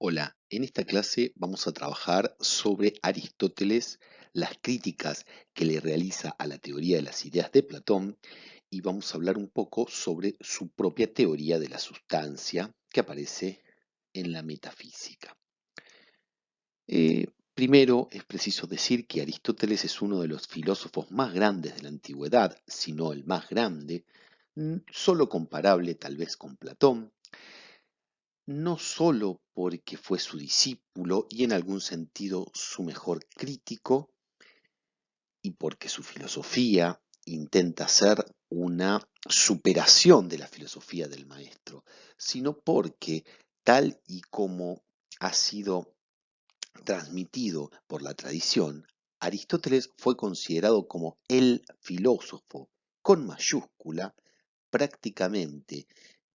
Hola, en esta clase vamos a trabajar sobre Aristóteles, las críticas que le realiza a la teoría de las ideas de Platón y vamos a hablar un poco sobre su propia teoría de la sustancia que aparece en la metafísica. Primero es preciso decir que Aristóteles es uno de los filósofos más grandes de la antigüedad, si no el más grande, solo comparable tal vez con Platón, no solo porque fue su discípulo y en algún sentido su mejor crítico, y porque su filosofía intenta ser una superación de la filosofía del maestro, sino porque, tal y como ha sido transmitido por la tradición, Aristóteles fue considerado como el filósofo con mayúscula prácticamente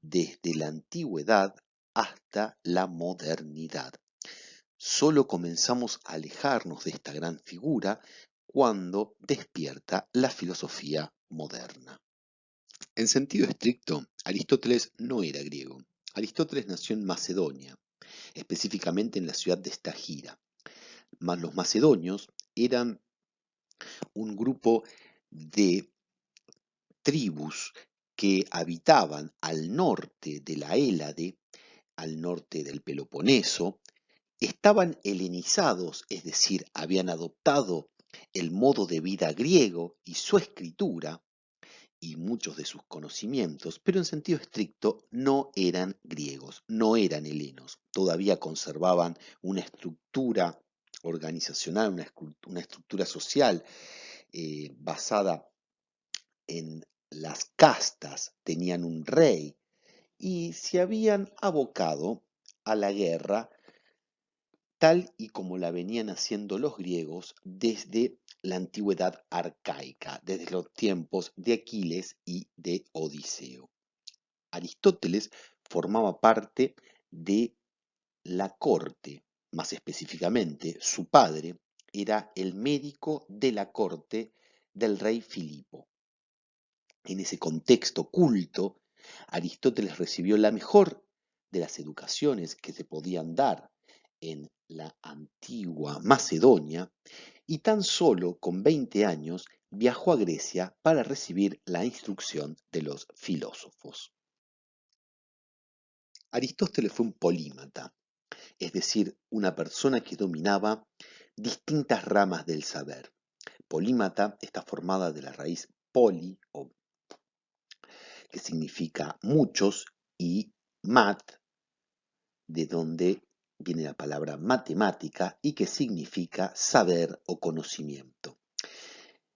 desde la antigüedad hasta la modernidad. Solo comenzamos a alejarnos de esta gran figura cuando despierta la filosofía moderna. En sentido estricto, Aristóteles no era griego. Aristóteles nació en Macedonia, específicamente en la ciudad de Estagira. Los macedonios eran un grupo de tribus que habitaban al norte de la Hélade, al norte del Peloponeso, estaban helenizados, es decir, habían adoptado el modo de vida griego y su escritura y muchos de sus conocimientos, pero en sentido estricto no eran griegos, no eran helenos, todavía conservaban una estructura organizacional, una estructura social basada en las castas, tenían un rey y se habían abocado a la guerra tal y como la venían haciendo los griegos desde la antigüedad arcaica, desde los tiempos de Aquiles y de Odiseo. Aristóteles formaba parte de la corte, más específicamente su padre era el médico de la corte del rey Filipo. En ese contexto culto, Aristóteles recibió la mejor de las educaciones que se podían dar en la antigua Macedonia y tan solo con 20 años viajó a Grecia para recibir la instrucción de los filósofos. Aristóteles fue un polímata, es decir, una persona que dominaba distintas ramas del saber. Polímata está formada de la raíz poli, que significa muchos, y mat, de donde viene la palabra matemática y que significa saber o conocimiento.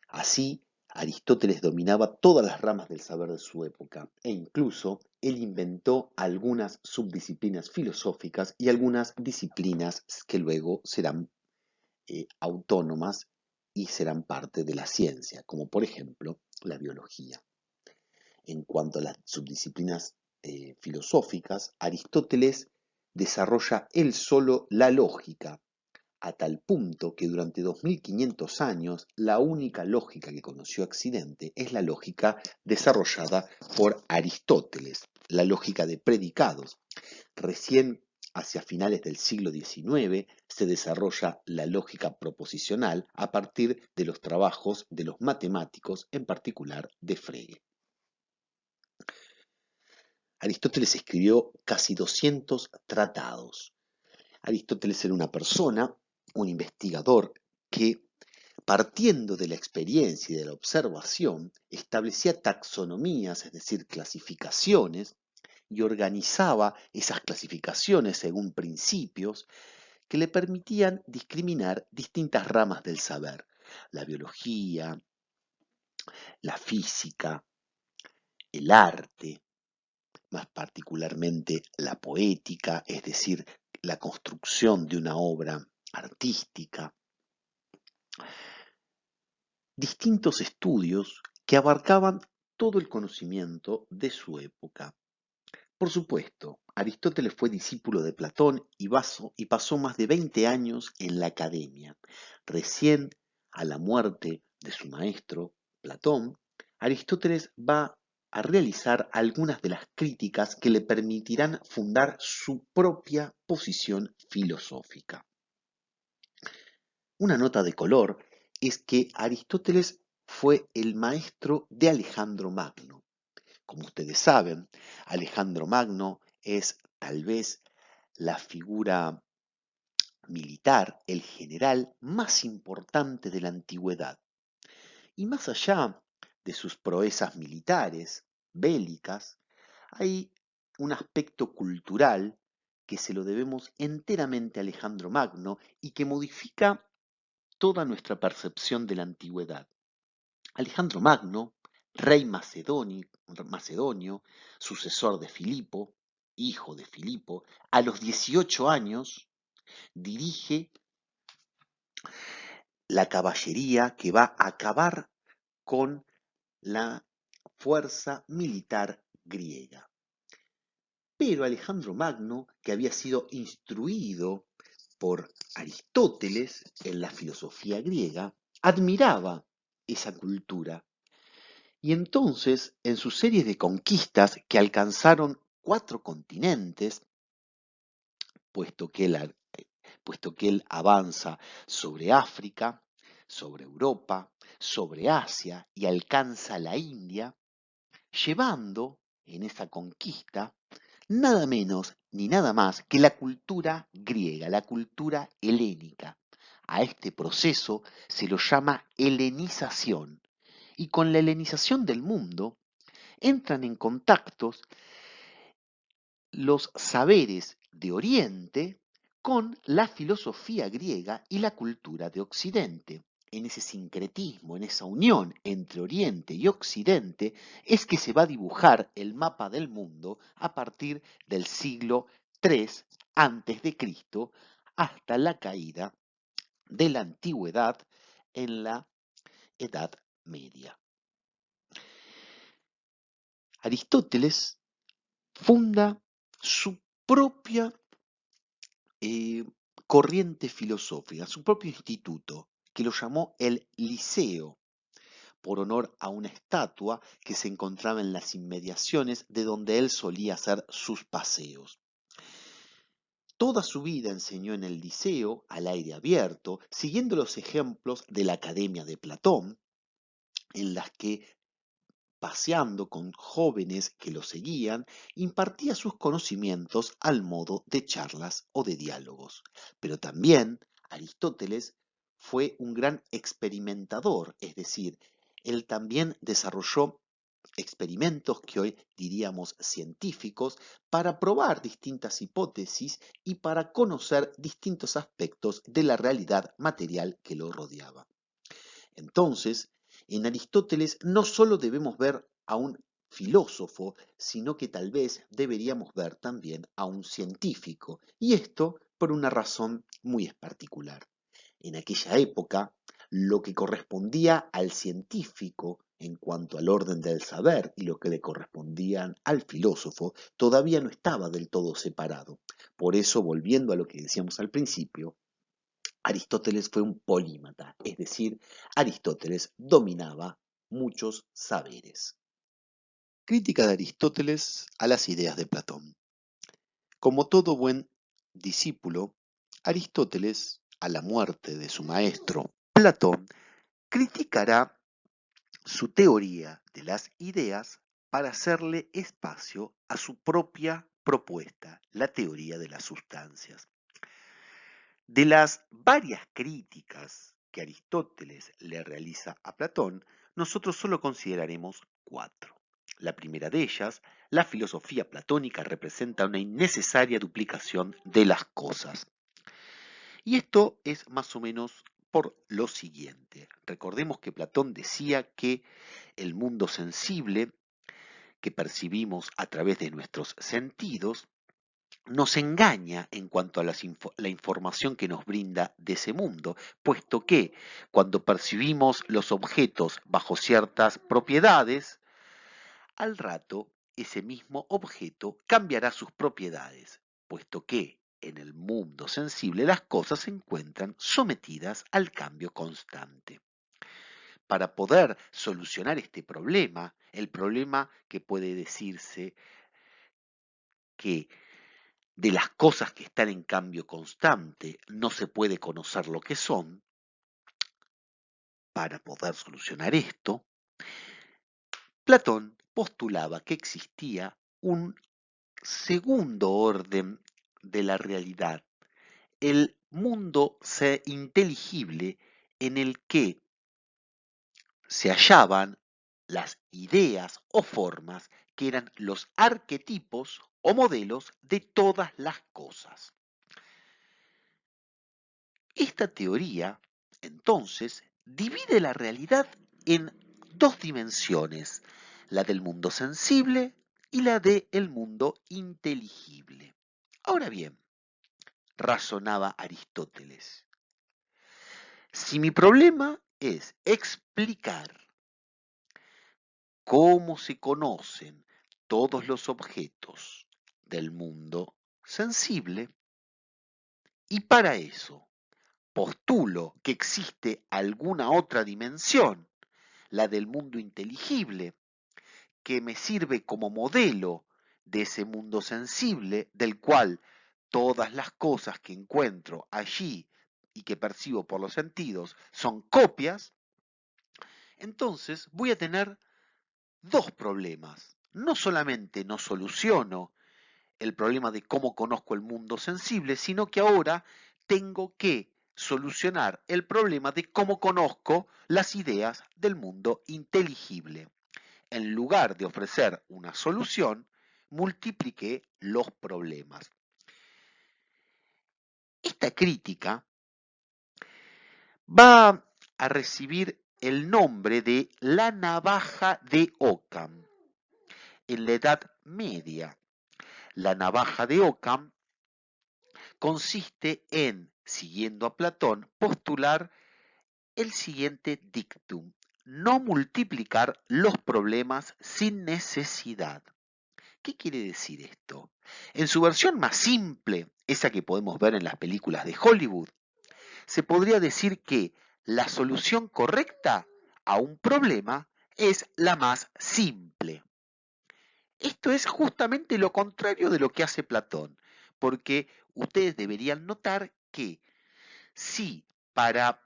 Así, Aristóteles dominaba todas las ramas del saber de su época e incluso él inventó algunas subdisciplinas filosóficas y algunas disciplinas que luego serán autónomas y serán parte de la ciencia, como por ejemplo la biología. En cuanto a las subdisciplinas filosóficas, Aristóteles desarrolla él solo la lógica, a tal punto que durante 2500 años la única lógica que conoció Occidente es la lógica desarrollada por Aristóteles, la lógica de predicados. Recién hacia finales del siglo XIX se desarrolla la lógica proposicional a partir de los trabajos de los matemáticos, en particular de Frege. Aristóteles escribió casi 200 tratados. Aristóteles era una persona, un investigador, que partiendo de la experiencia y de la observación, establecía taxonomías, es decir, clasificaciones, y organizaba esas clasificaciones según principios que le permitían discriminar distintas ramas del saber, la biología, la física, el arte, más particularmente la poética, es decir, la construcción de una obra artística, distintos estudios que abarcaban todo el conocimiento de su época. Por supuesto, Aristóteles fue discípulo de Platón y pasó más de 20 años en la academia. Recién a la muerte de su maestro, Platón, Aristóteles va a realizar algunas de las críticas que le permitirán fundar su propia posición filosófica. Una nota de color es que Aristóteles fue el maestro de Alejandro Magno. Como ustedes saben, Alejandro Magno es tal vez la figura militar, el general más importante de la antigüedad. Y más allá de sus proezas militares, bélicas, hay un aspecto cultural que se lo debemos enteramente a Alejandro Magno y que modifica toda nuestra percepción de la antigüedad. Alejandro Magno, rey macedonio, sucesor de Filipo, hijo de Filipo, a los 18 años dirige la caballería que va a acabar con la fuerza militar griega. Pero Alejandro Magno, que había sido instruido por Aristóteles en la filosofía griega, admiraba esa cultura. Y entonces, en sus series de conquistas que alcanzaron 4 continentes, puesto que él, puesto que él avanza sobre África, sobre Europa, sobre Asia y alcanza la India, llevando en esa conquista nada menos ni nada más que la cultura griega, la cultura helénica. A este proceso se lo llama helenización. Y con la helenización del mundo entran en contacto los saberes de Oriente con la filosofía griega y la cultura de Occidente. En ese sincretismo, en esa unión entre Oriente y Occidente, es que se va a dibujar el mapa del mundo a partir del siglo III antes de Cristo hasta la caída de la antigüedad en la Edad Media. Aristóteles funda su propia corriente filosófica, su propio instituto, que lo llamó el Liceo, por honor a una estatua que se encontraba en las inmediaciones de donde él solía hacer sus paseos. Toda su vida enseñó en el Liceo, al aire abierto, siguiendo los ejemplos de la Academia de Platón, en las que paseando con jóvenes que lo seguían, impartía sus conocimientos al modo de charlas o de diálogos. Pero también Aristóteles fue un gran experimentador, es decir, él también desarrolló experimentos que hoy diríamos científicos para probar distintas hipótesis y para conocer distintos aspectos de la realidad material que lo rodeaba. Entonces, en Aristóteles no solo debemos ver a un filósofo, sino que tal vez deberíamos ver también a un científico, y esto por una razón muy particular. En aquella época, lo que correspondía al científico en cuanto al orden del saber y lo que le correspondían al filósofo todavía no estaba del todo separado. Por eso, volviendo a lo que decíamos al principio, Aristóteles fue un polímata, es decir, Aristóteles dominaba muchos saberes. Crítica de Aristóteles a las ideas de Platón. Como todo buen discípulo, Aristóteles, a la muerte de su maestro Platón, criticará su teoría de las ideas para hacerle espacio a su propia propuesta, la teoría de las sustancias. De las varias críticas que Aristóteles le realiza a Platón, nosotros solo consideraremos 4. La primera de ellas, la filosofía platónica representa una innecesaria duplicación de las cosas. Y esto es más o menos por lo siguiente. Recordemos que Platón decía que el mundo sensible que percibimos a través de nuestros sentidos nos engaña en cuanto a la información que nos brinda de ese mundo, puesto que cuando percibimos los objetos bajo ciertas propiedades, al rato ese mismo objeto cambiará sus propiedades, puesto que en el mundo sensible las cosas se encuentran sometidas al cambio constante. para poder solucionar este problema, el problema que puede decirse que de las cosas que están en cambio constante no se puede conocer lo que son, para poder solucionar esto, Platón postulaba que existía un segundo orden de la realidad, el mundo inteligible en el que se hallaban las ideas o formas que eran los arquetipos o modelos de todas las cosas. Esta teoría, entonces, divide la realidad en dos dimensiones, la del mundo sensible y la del mundo inteligible. Ahora bien, razonaba Aristóteles, si mi problema es explicar cómo se conocen todos los objetos del mundo sensible, y para eso postulo que existe alguna otra dimensión, la del mundo inteligible, que me sirve como modelo de ese mundo sensible, del cual todas las cosas que encuentro allí y que percibo por los sentidos son copias, entonces voy a tener dos problemas. No solamente no soluciono el problema de cómo conozco el mundo sensible, sino que ahora tengo que solucionar el problema de cómo conozco las ideas del mundo inteligible. En lugar de ofrecer una solución, multipliqué los problemas. Esta crítica va a recibir el nombre de la navaja de Occam. En la Edad Media, la navaja de Occam consiste en, siguiendo a Platón, postular el siguiente dictum: no multiplicar los problemas sin necesidad. ¿Qué quiere decir esto? En su versión más simple, esa que podemos ver en las películas de Hollywood, se podría decir que la solución correcta a un problema es la más simple. Esto es justamente lo contrario de lo que hace Platón, porque ustedes deberían notar que si para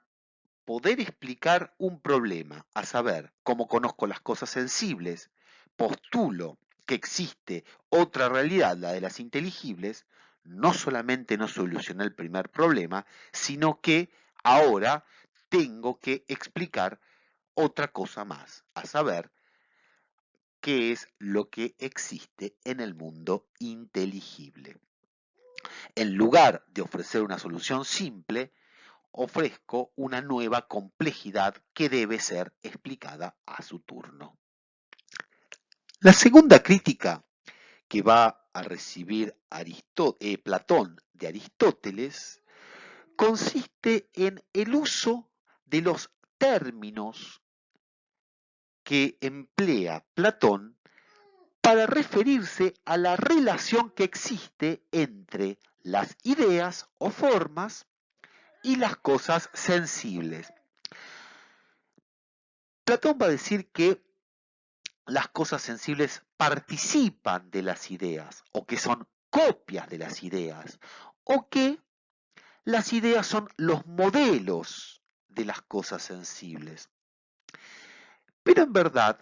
poder explicar un problema, a saber, cómo conozco las cosas sensibles, postulo que existe otra realidad, la de las inteligibles, no solamente no solucioné el primer problema, sino que ahora tengo que explicar otra cosa más, a saber, qué es lo que existe en el mundo inteligible. En lugar de ofrecer una solución simple, ofrezco una nueva complejidad que debe ser explicada a su turno. La segunda crítica que va a recibir Platón de Aristóteles consiste en el uso de los términos que emplea Platón para referirse a la relación que existe entre las ideas o formas y las cosas sensibles. Platón va a decir que las cosas sensibles participan de las ideas, o que son copias de las ideas, o que las ideas son los modelos de las cosas sensibles. Pero en verdad,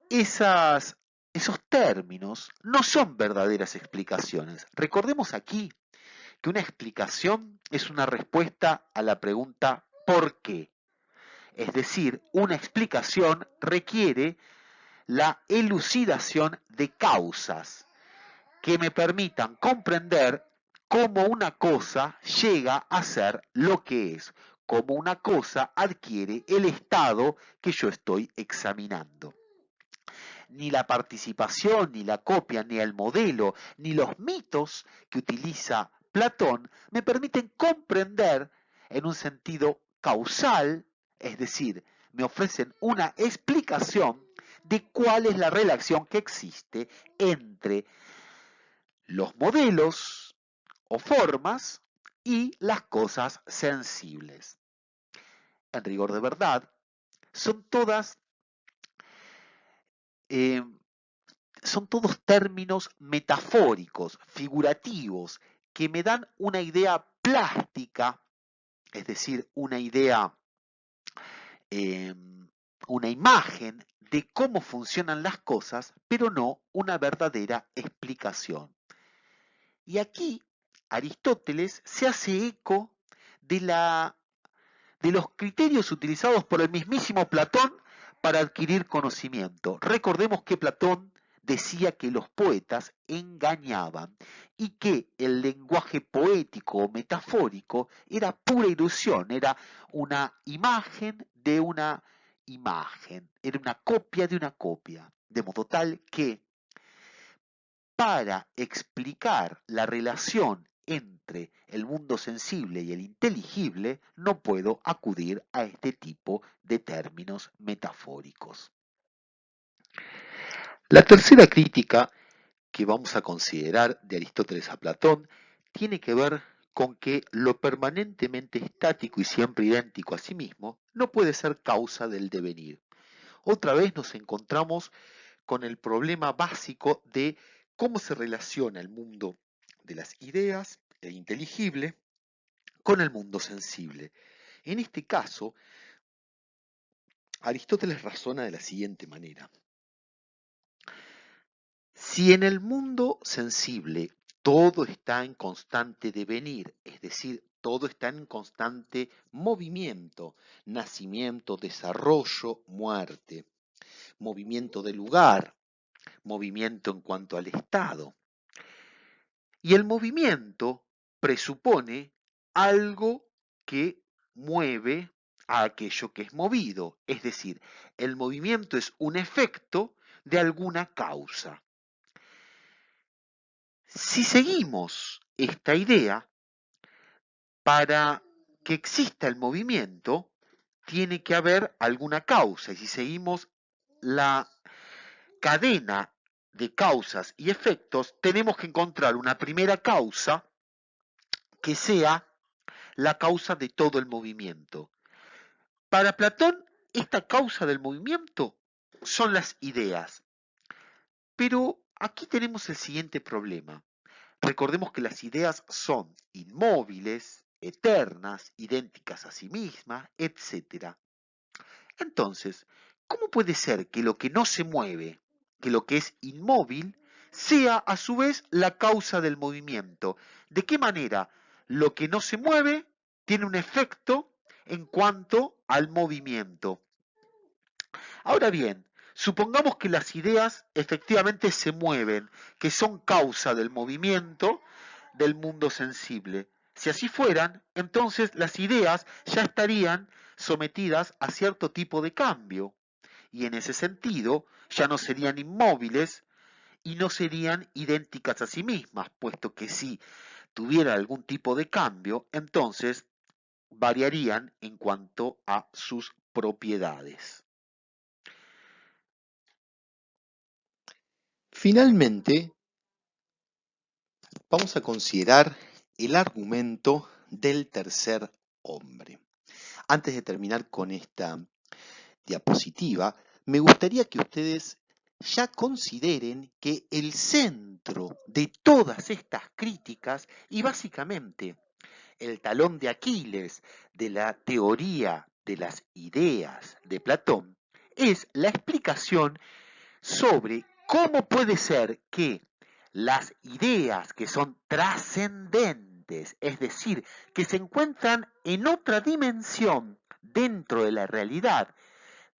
esos términos no son verdaderas explicaciones. Recordemos aquí que una explicación es una respuesta a la pregunta ¿por qué? Es decir, una explicación requiere la elucidación de causas que me permitan comprender cómo una cosa llega a ser lo que es, cómo una cosa adquiere el estado que yo estoy examinando. Ni la participación, ni la copia, ni el modelo, ni los mitos que utiliza Platón me permiten comprender en un sentido causal, es decir, me ofrecen una explicación de cuál es la relación que existe entre los modelos o formas y las cosas sensibles. En rigor de verdad, son todas, eh, son todos términos metafóricos, figurativos, que me dan una idea plástica, es decir, eh, una imagen de cómo funcionan las cosas, pero no una verdadera explicación. Y aquí Aristóteles se hace eco de, de los criterios utilizados por el mismísimo Platón para adquirir conocimiento. Recordemos que Platón decía que los poetas engañaban y que el lenguaje poético o metafórico era pura ilusión, era una imagen de una imagen, era una copia de una copia, de modo tal que para explicar la relación entre el mundo sensible y el inteligible, no puedo acudir a este tipo de términos metafóricos. La tercera crítica que vamos a considerar de Aristóteles a Platón tiene que ver con que lo permanentemente estático y siempre idéntico a sí mismo no puede ser causa del devenir. Otra vez nos encontramos con el problema básico de cómo se relaciona el mundo de las ideas, el inteligible, con el mundo sensible. En este caso, Aristóteles razona de la siguiente manera. Si en el mundo sensible todo está en constante devenir, es decir, todo está en constante movimiento, nacimiento, desarrollo, muerte, movimiento de lugar, movimiento en cuanto al estado. Y el movimiento presupone algo que mueve a aquello que es movido, es decir, el movimiento es un efecto de alguna causa. Si seguimos esta idea, para que exista el movimiento, tiene que haber alguna causa. Y si seguimos la cadena de causas y efectos, tenemos que encontrar una primera causa que sea la causa de todo el movimiento. Para Platón, esta causa del movimiento son las ideas. Pero aquí tenemos el siguiente problema. Recordemos que las ideas son inmóviles, eternas, idénticas a sí mismas, etc. Entonces, ¿cómo puede ser que lo que no se mueve, que lo que es inmóvil, sea a su vez la causa del movimiento? ¿De qué manera lo que no se mueve tiene un efecto en cuanto al movimiento? Ahora bien, supongamos que las ideas efectivamente se mueven, que son causa del movimiento del mundo sensible. Si así fueran, entonces las ideas ya estarían sometidas a cierto tipo de cambio y en ese sentido ya no serían inmóviles y no serían idénticas a sí mismas, puesto que si tuviera algún tipo de cambio, entonces variarían en cuanto a sus propiedades. Finalmente, vamos a considerar el argumento del tercer hombre. Antes de terminar con esta diapositiva, me gustaría que ustedes ya consideren que el centro de todas estas críticas y básicamente el talón de Aquiles de la teoría de las ideas de Platón es la explicación sobre cómo puede ser que las ideas que son trascendentes, es decir, que se encuentran en otra dimensión dentro de la realidad,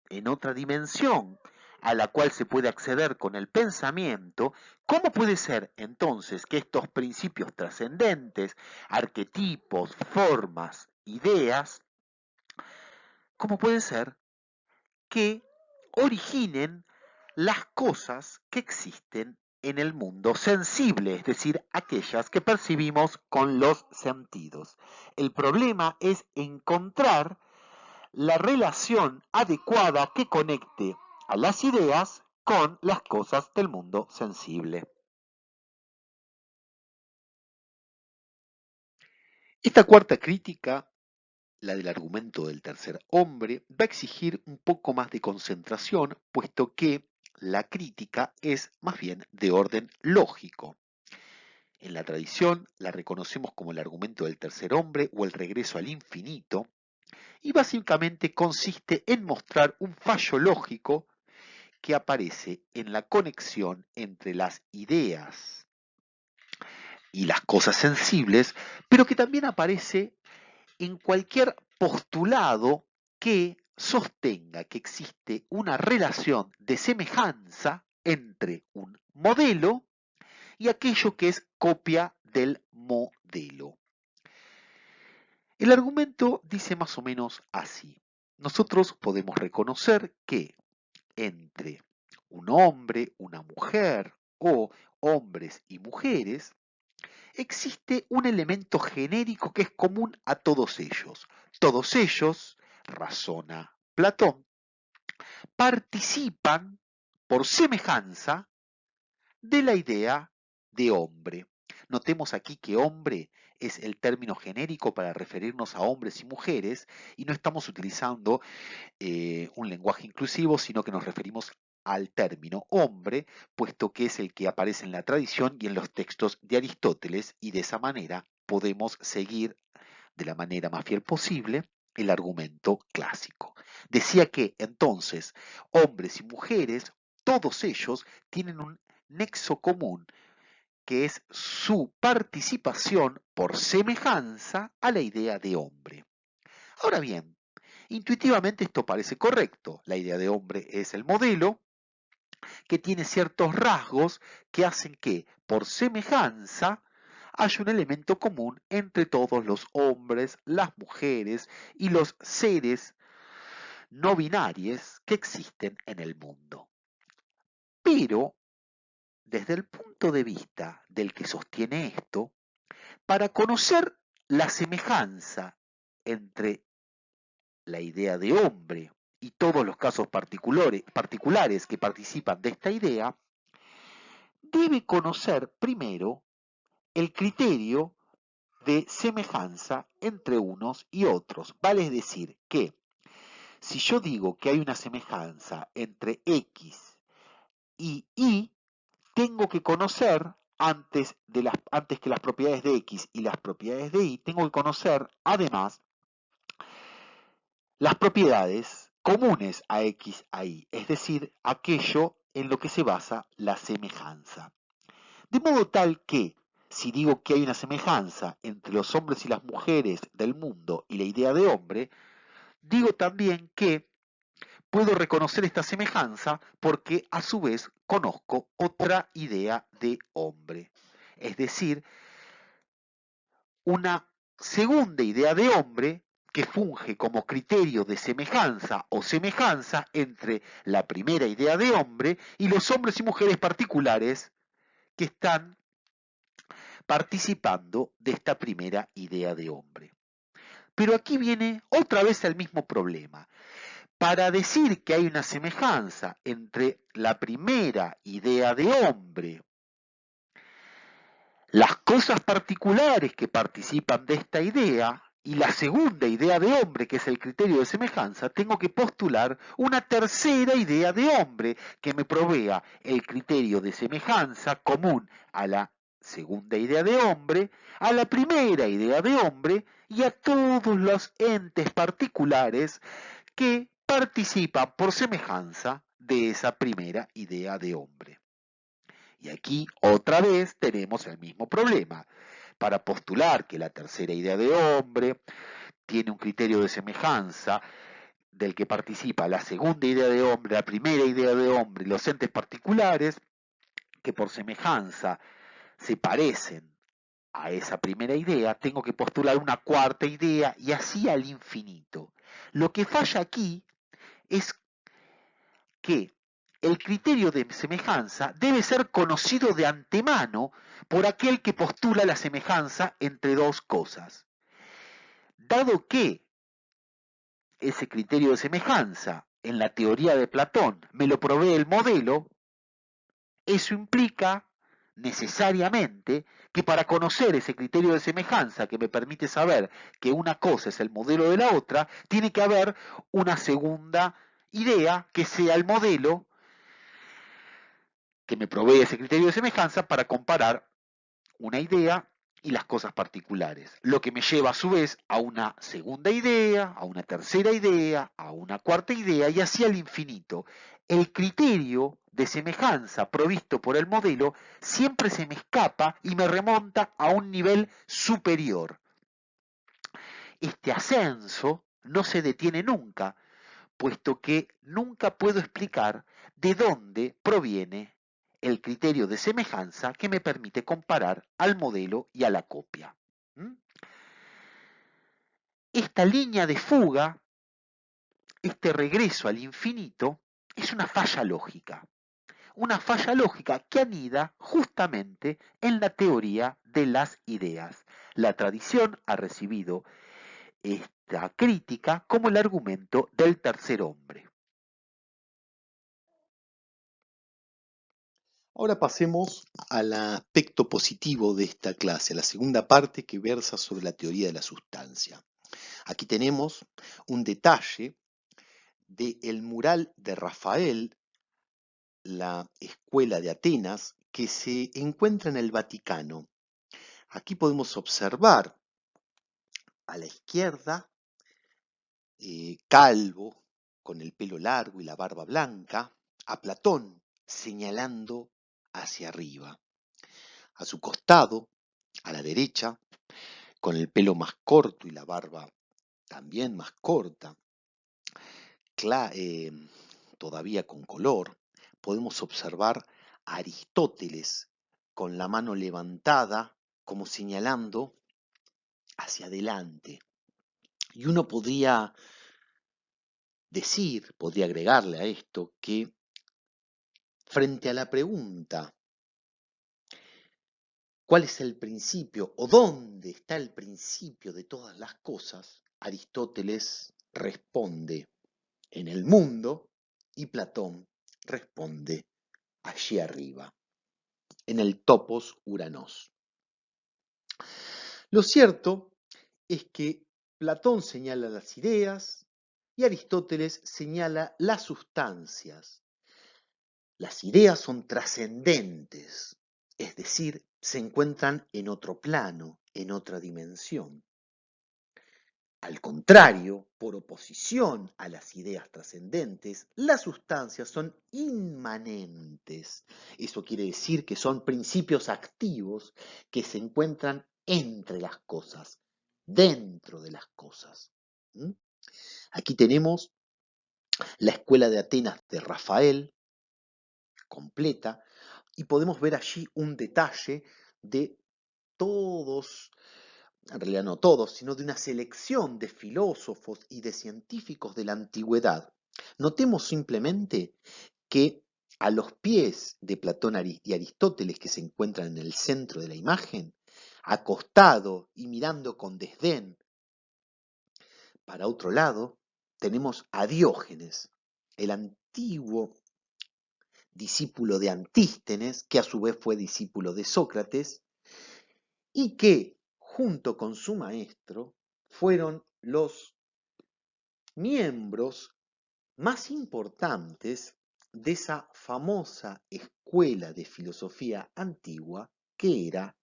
en otra dimensión a la cual se puede acceder con el pensamiento, ¿cómo puede ser entonces que estos principios trascendentes, arquetipos, formas, ideas, cómo puede ser que originen las cosas que existen en el mundo sensible, es decir, aquellas que percibimos con los sentidos? El problema es encontrar la relación adecuada que conecte a las ideas con las cosas del mundo sensible. Esta cuarta crítica la del argumento del tercer hombre, va a exigir un poco más de concentración, puesto que la crítica es más bien de orden lógico. En la tradición la reconocemos como el argumento del tercer hombre o el regreso al infinito, y básicamente consiste en mostrar un fallo lógico que aparece en la conexión entre las ideas y las cosas sensibles, pero que también aparece en cualquier postulado que sostenga que existe una relación de semejanza entre un modelo y aquello que es copia del modelo. El argumento dice más o menos así. Nosotros podemos reconocer que entre un hombre, una mujer o hombres y mujeres, existe un elemento genérico que es común a todos ellos. Todos ellos, razona Platón, participan por semejanza de la idea de hombre. Notemos aquí que hombre es el término genérico para referirnos a hombres y mujeres y no estamos utilizando un lenguaje inclusivo, sino que nos referimos al término hombre, puesto que es el que aparece en la tradición y en los textos de Aristóteles, y de esa manera podemos seguir de la manera más fiel posible el argumento clásico. Decía que entonces hombres y mujeres, todos ellos tienen un nexo común, que es su participación por semejanza a la idea de hombre. Ahora bien, intuitivamente esto parece correcto. La idea de hombre es el modelo que tiene ciertos rasgos que hacen que, por semejanza, haya un elemento común entre todos los hombres, las mujeres y los seres no binarios que existen en el mundo. Pero, desde el punto de vista del que sostiene esto, para conocer la semejanza entre la idea de hombre y todos los casos particulares que participan de esta idea, debe conocer primero el criterio de semejanza entre unos y otros. Vale decir que si yo digo que hay una semejanza entre X y Y, tengo que conocer antes que las propiedades de X y las propiedades de Y, tengo que conocer además las propiedades comunes a X a Y, es decir, aquello en lo que se basa la semejanza. De modo tal que, si digo que hay una semejanza entre los hombres y las mujeres del mundo y la idea de hombre, digo también que puedo reconocer esta semejanza porque a su vez conozco otra idea de hombre. Es decir, una segunda idea de hombre que funge como criterio de semejanza o semejanza entre la primera idea de hombre y los hombres y mujeres particulares que están participando de esta primera idea de hombre. Pero aquí viene otra vez el mismo problema. Para decir que hay una semejanza entre la primera idea de hombre, las cosas particulares que participan de esta idea y la segunda idea de hombre, que es el criterio de semejanza, tengo que postular una tercera idea de hombre que me provea el criterio de semejanza común a la segunda idea de hombre, a la primera idea de hombre y a todos los entes particulares que participan por semejanza de esa primera idea de hombre. Y aquí otra vez tenemos el mismo problema. Para postular que la tercera idea de hombre tiene un criterio de semejanza del que participa la segunda idea de hombre, la primera idea de hombre y los entes particulares, que por semejanza se parecen a esa primera idea, tengo que postular una cuarta idea y así al infinito. Lo que falla aquí es que el criterio de semejanza debe ser conocido de antemano por aquel que postula la semejanza entre dos cosas. Dado que ese criterio de semejanza en la teoría de Platón me lo provee el modelo, eso implica necesariamente que para conocer ese criterio de semejanza que me permite saber que una cosa es el modelo de la otra, tiene que haber una segunda idea que sea el modelo que me provee ese criterio de semejanza para comparar una idea y las cosas particulares, lo que me lleva a su vez a una segunda idea, a una tercera idea, a una cuarta idea y así al infinito. El criterio de semejanza provisto por el modelo siempre se me escapa y me remonta a un nivel superior. Este ascenso no se detiene nunca, puesto que nunca puedo explicar de dónde proviene el criterio de semejanza que me permite comparar al modelo y a la copia. ¿Mm? Esta línea de fuga, este regreso al infinito, es una falla lógica que anida justamente en la teoría de las ideas. La tradición ha recibido esta crítica como el argumento del tercer hombre. Ahora pasemos al aspecto positivo de esta clase, a la segunda parte que versa sobre la teoría de la sustancia. Aquí tenemos un detalle del mural de Rafael, la escuela de Atenas, que se encuentra en el Vaticano. Aquí podemos observar a la izquierda, calvo, con el pelo largo y la barba blanca, a Platón señalando hacia arriba. A su costado, a la derecha, con el pelo más corto y la barba también más corta, eh, todavía con color, podemos observar a Aristóteles con la mano levantada, como señalando hacia adelante. Y uno podría decir, podría agregarle a esto, que frente a la pregunta, ¿cuál es el principio o dónde está el principio de todas las cosas? Aristóteles responde en el mundo y Platón responde allí arriba, en el topos uranos. Lo cierto es que Platón señala las ideas y Aristóteles señala las sustancias. Las ideas son trascendentes, es decir, se encuentran en otro plano, en otra dimensión. Al contrario, por oposición a las ideas trascendentes, las sustancias son inmanentes. Eso quiere decir que son principios activos que se encuentran entre las cosas, dentro de las cosas. ¿Mm? Aquí tenemos la escuela de Atenas de Rafael, completa, y podemos ver allí un detalle de todos, en realidad no todos, sino de una selección de filósofos y de científicos de la antigüedad. Notemos simplemente que a los pies de Platón y Aristóteles, que se encuentran en el centro de la imagen, acostado y mirando con desdén para otro lado, tenemos a Diógenes, el antiguo discípulo de Antístenes, que a su vez fue discípulo de Sócrates, y que, junto con su maestro, fueron los miembros más importantes de esa famosa escuela de filosofía antigua que era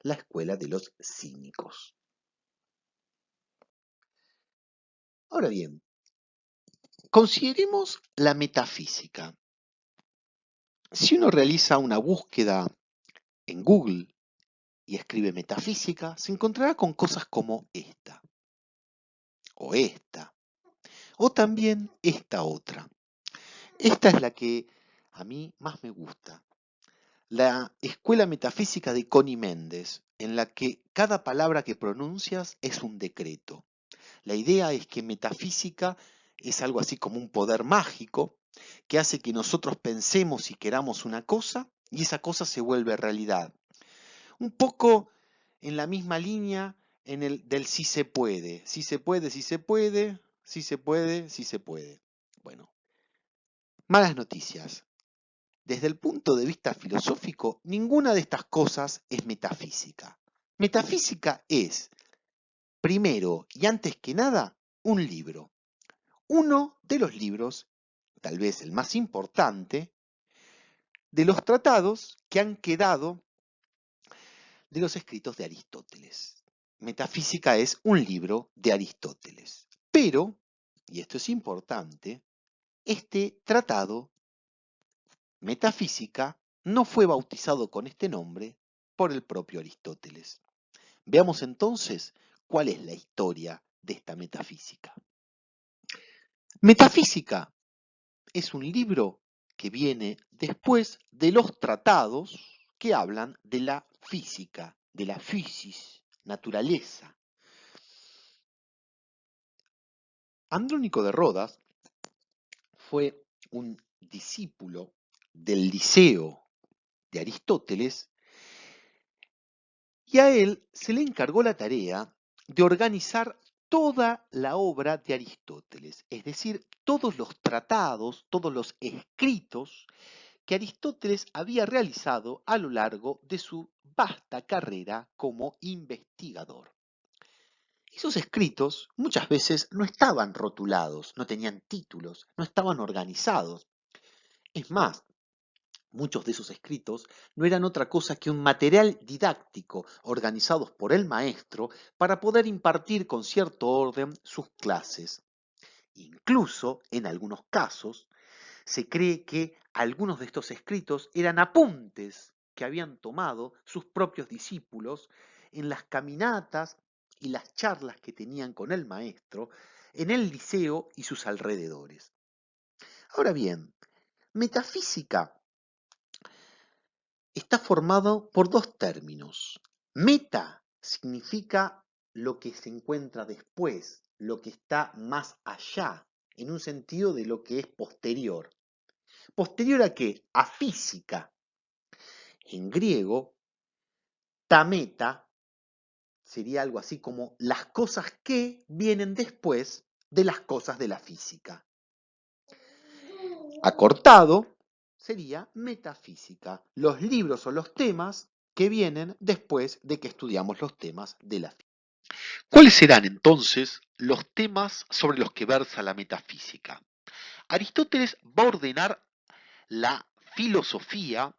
la escuela de los cínicos. Ahora bien, consideremos la metafísica. Si uno realiza una búsqueda en Google y escribe metafísica, se encontrará con cosas como esta, o también esta otra. Esta es la que a mí más me gusta. La escuela metafísica de Connie Méndez, en la que cada palabra que pronuncias es un decreto. La idea es que metafísica es algo así como un poder mágico que hace que nosotros pensemos y queramos una cosa y esa cosa se vuelve realidad. Un poco en la misma línea del sí se puede, sí se puede, sí se puede, sí se puede, sí se puede. Bueno, malas noticias. Desde el punto de vista filosófico, ninguna de estas cosas es metafísica. Metafísica es, primero y antes que nada, un libro. Uno de los libros, tal vez el más importante, de los tratados que han quedado de los escritos de Aristóteles. Metafísica es un libro de Aristóteles. Pero, y esto es importante, este tratado, Metafísica, no fue bautizado con este nombre por el propio Aristóteles. Veamos entonces cuál es la historia de esta metafísica. Metafísica es un libro que viene después de los tratados que hablan de la física, de la physis, naturaleza. Andrónico de Rodas fue un discípulo del Liceo de Aristóteles y a él se le encargó la tarea de organizar toda la obra de Aristóteles, es decir, todos los tratados, todos los escritos que Aristóteles había realizado a lo largo de su vasta carrera como investigador. Esos escritos muchas veces no estaban rotulados, no tenían títulos, no estaban organizados. Es más, muchos de esos escritos no eran otra cosa que un material didáctico organizados por el maestro para poder impartir con cierto orden sus clases. Incluso, en algunos casos, se cree que algunos de estos escritos eran apuntes que habían tomado sus propios discípulos en las caminatas y las charlas que tenían con el maestro en el liceo y sus alrededores. Ahora bien, metafísica está formado por dos términos. Meta significa lo que se encuentra después, lo que está más allá, en un sentido de lo que es posterior. ¿Posterior a qué? A física. En griego, ta meta sería algo así como las cosas que vienen después de las cosas de la física. Acortado sería metafísica, los libros o los temas que vienen después de que estudiamos los temas de la física. ¿Cuáles serán entonces los temas sobre los que versa la metafísica? Aristóteles va a ordenar la filosofía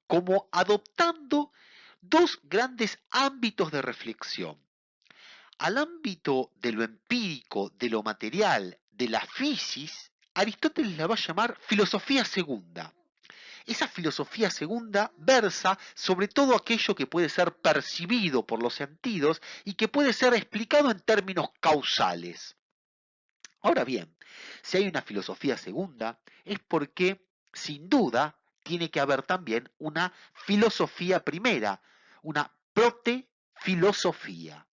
como adoptando dos grandes ámbitos de reflexión. Al ámbito de lo empírico, de lo material, de la physis, Aristóteles la va a llamar filosofía segunda. Esa filosofía segunda versa sobre todo aquello que puede ser percibido por los sentidos y que puede ser explicado en términos causales. Ahora bien, si hay una filosofía segunda, es porque, sin duda, tiene que haber también una filosofía primera, una protefilosofía.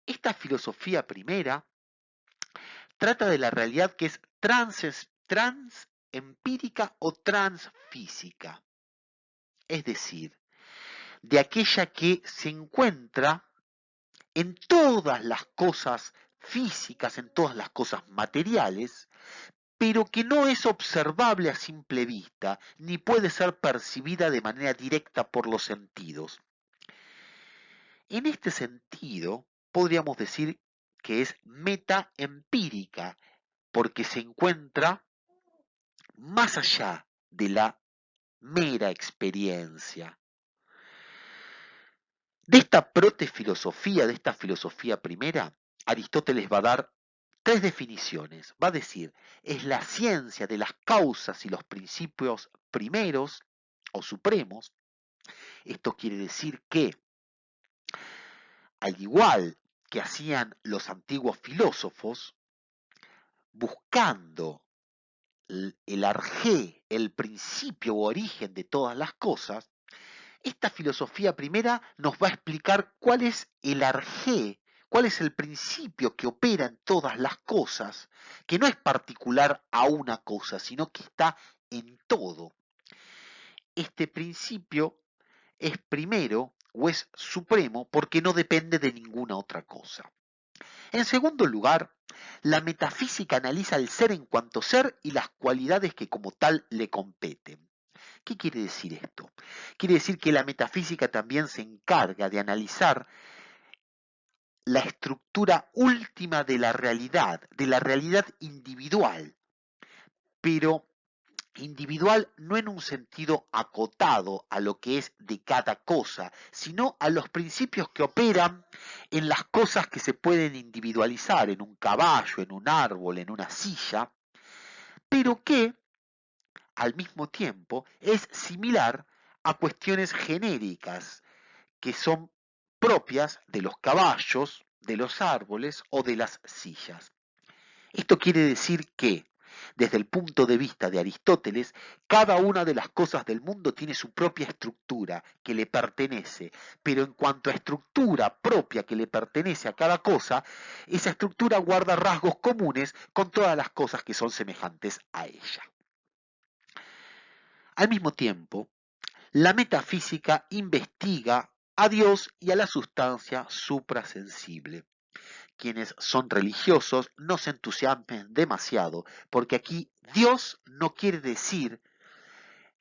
Esta filosofía primera trata de la realidad que es transempírica o transfísica, es decir, de aquella que se encuentra en todas las cosas físicas, en todas las cosas materiales, pero que no es observable a simple vista, ni puede ser percibida de manera directa por los sentidos. En este sentido, podríamos decir que es metaempírica, porque se encuentra más allá de la mera experiencia. De esta protefilosofía, de esta filosofía primera, Aristóteles va a dar tres definiciones. Va a decir, es la ciencia de las causas y los principios primeros o supremos. Esto quiere decir que, al igual que hacían los antiguos filósofos, buscando el arjé, el principio o origen de todas las cosas, esta filosofía primera nos va a explicar cuál es el arjé, cuál es el principio que opera en todas las cosas, que no es particular a una cosa, sino que está en todo. Este principio es primero o es supremo porque no depende de ninguna otra cosa. En segundo lugar, la metafísica analiza el ser en cuanto ser y las cualidades que como tal le competen. ¿Qué quiere decir esto? Quiere decir que la metafísica también se encarga de analizar la estructura última de la realidad individual, pero individual no en un sentido acotado a lo que es de cada cosa, sino a los principios que operan en las cosas que se pueden individualizar, en un caballo, en un árbol, en una silla, pero que al mismo tiempo es similar a cuestiones genéricas que son propias de los caballos, de los árboles o de las sillas. Esto quiere decir que, desde el punto de vista de Aristóteles, cada una de las cosas del mundo tiene su propia estructura que le pertenece, pero en cuanto a estructura propia que le pertenece a cada cosa, esa estructura guarda rasgos comunes con todas las cosas que son semejantes a ella. Al mismo tiempo, la metafísica investiga a Dios y a la sustancia suprasensible. Quienes son religiosos no se entusiasmen demasiado, porque aquí Dios no quiere decir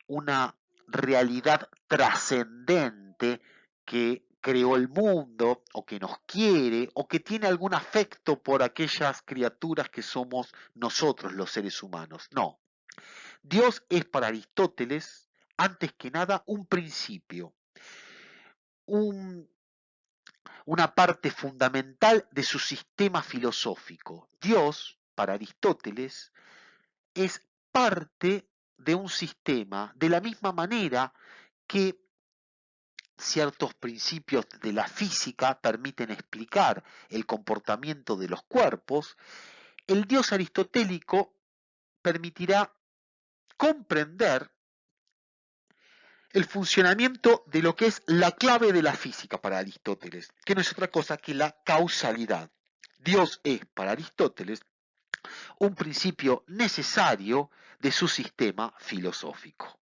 una realidad trascendente que creó el mundo o que nos quiere o que tiene algún afecto por aquellas criaturas que somos nosotros los seres humanos. No, Dios es para Aristóteles antes que nada un principio, un una parte fundamental de su sistema filosófico. Dios, para Aristóteles, es parte de un sistema, de la misma manera que ciertos principios de la física permiten explicar el comportamiento de los cuerpos, el Dios aristotélico permitirá comprender el funcionamiento de lo que es la clave de la física para Aristóteles, que no es otra cosa que la causalidad. Dios es para Aristóteles un principio necesario de su sistema filosófico.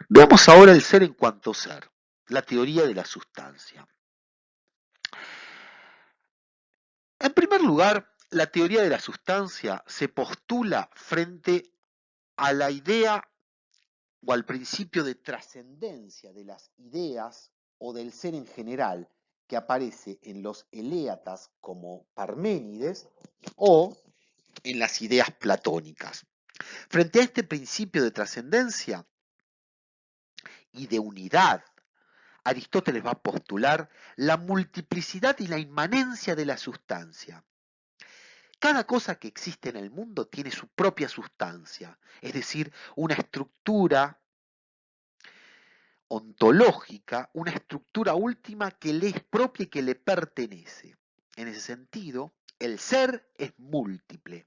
Veamos ahora el ser en cuanto ser, la teoría de la sustancia. En primer lugar, la teoría de la sustancia se postula frente a la idea o al principio de trascendencia de las ideas o del ser en general que aparece en los eléatas como Parménides o en las ideas platónicas. Frente a este principio de trascendencia y de unidad, Aristóteles va a postular la multiplicidad y la inmanencia de la sustancia. Cada cosa que existe en el mundo tiene su propia sustancia, es decir, una estructura ontológica, una estructura última que le es propia y que le pertenece. En ese sentido, el ser es múltiple.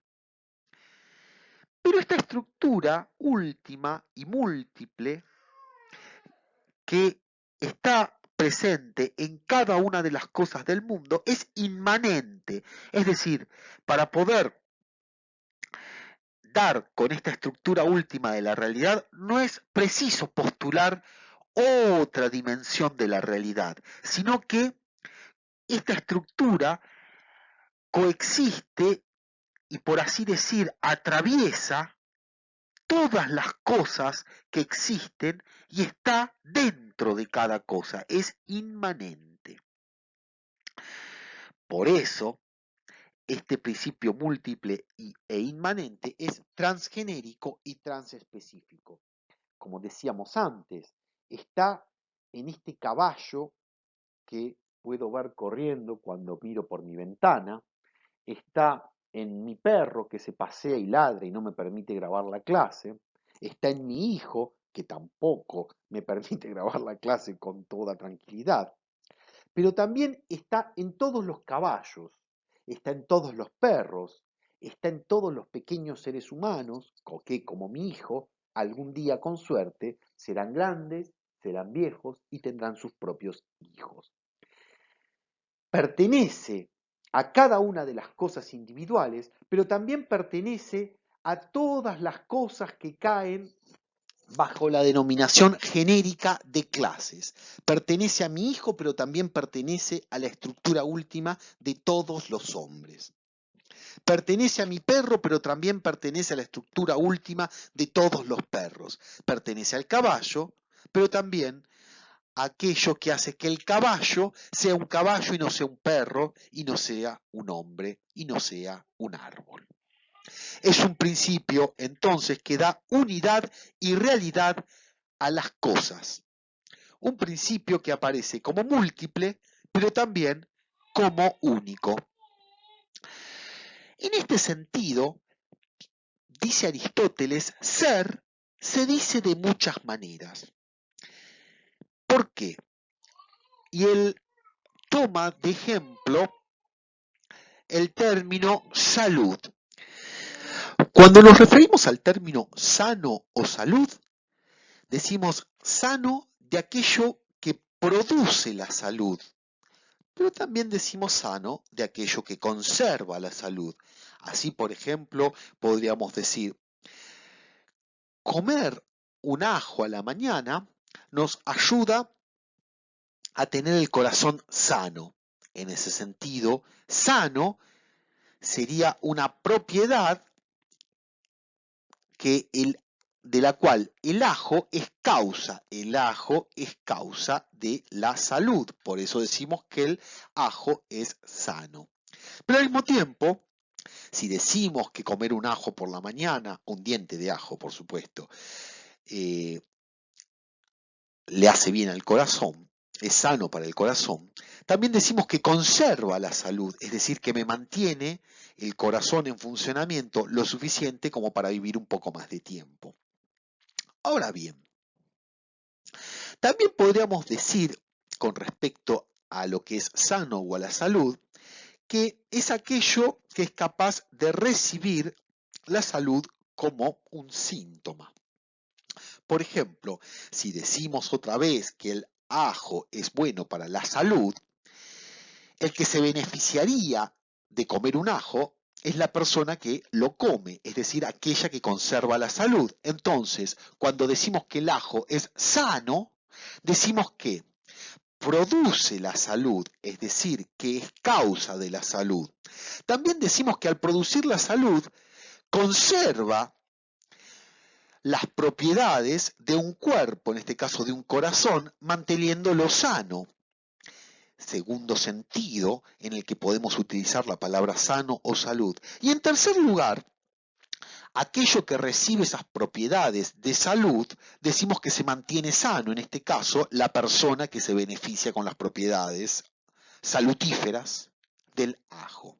Pero esta estructura última y múltiple que está presente en cada una de las cosas del mundo es inmanente. Es decir, para poder dar con esta estructura última de la realidad, no es preciso postular otra dimensión de la realidad, sino que esta estructura coexiste y, por así decir, atraviesa todas las cosas que existen y está dentro de cada cosa, es inmanente. Por eso, este principio múltiple e inmanente es transgenérico y transespecífico. Como decíamos antes, está en este caballo que puedo ver corriendo cuando miro por mi ventana, está en mi perro que se pasea y ladra y no me permite grabar la clase, está en mi hijo que tampoco me permite grabar la clase con toda tranquilidad, pero también está en todos los caballos, está en todos los perros, está en todos los pequeños seres humanos que, como mi hijo, algún día con suerte serán grandes, serán viejos y tendrán sus propios hijos. Pertenece a cada una de las cosas individuales, pero también pertenece a todas las cosas que caen bajo la denominación genérica de clases. Pertenece a mi hijo, pero también pertenece a la estructura última de todos los hombres. Pertenece a mi perro, pero también pertenece a la estructura última de todos los perros. Pertenece al caballo, pero también a aquello que hace que el caballo sea un caballo y no sea un perro, y no sea un hombre, y no sea un árbol. Es un principio, entonces, que da unidad y realidad a las cosas. Un principio que aparece como múltiple, pero también como único. En este sentido, dice Aristóteles, ser se dice de muchas maneras. ¿Por qué? Y él toma de ejemplo el término salud. Cuando nos referimos al término sano o salud, decimos sano de aquello que produce la salud, pero también decimos sano de aquello que conserva la salud. Así, por ejemplo, podríamos decir, comer un ajo a la mañana nos ayuda a tener el corazón sano. En ese sentido, sano sería una propiedad de la cual el ajo es causa de la salud. Por eso decimos que el ajo es sano. Pero al mismo tiempo, si decimos que comer un ajo por la mañana, un diente de ajo, por supuesto, le hace bien al corazón, es sano para el corazón, también decimos que conserva la salud, es decir, que me mantiene el corazón en funcionamiento lo suficiente como para vivir un poco más de tiempo. Ahora bien, también podríamos decir con respecto a lo que es sano o a la salud, que es aquello que es capaz de recibir la salud como un síntoma. Por ejemplo, si decimos otra vez que el ajo es bueno para la salud, el que se beneficiaría de comer un ajo es la persona que lo come, es decir, aquella que conserva la salud. Entonces, cuando decimos que el ajo es sano, decimos que produce la salud, es decir, que es causa de la salud. También decimos que al producir la salud, conserva las propiedades de un cuerpo, en este caso de un corazón, manteniéndolo sano. Segundo sentido en el que podemos utilizar la palabra sano o salud. Y en tercer lugar, aquello que recibe esas propiedades de salud, decimos que se mantiene sano, en este caso, la persona que se beneficia con las propiedades salutíferas del ajo.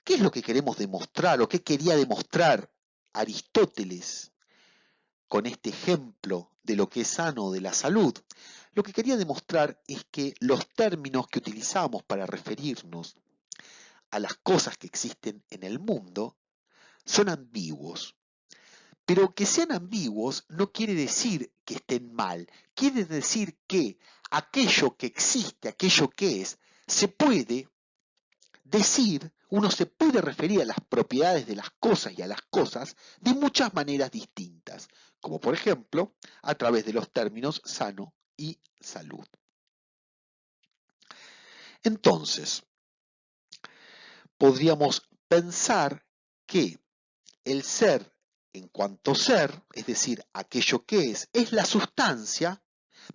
¿Qué es lo que queremos demostrar o qué quería demostrar Aristóteles con este ejemplo de lo que es sano de la salud? Lo que quería demostrar es que los términos que utilizamos para referirnos a las cosas que existen en el mundo son ambiguos. Pero que sean ambiguos no quiere decir que estén mal, quiere decir que aquello que existe, aquello que es, se puede decir, uno se puede referir a las propiedades de las cosas y a las cosas de muchas maneras distintas, como por ejemplo a través de los términos sano y salud. Entonces, podríamos pensar que el ser en cuanto ser, es decir, aquello que es la sustancia,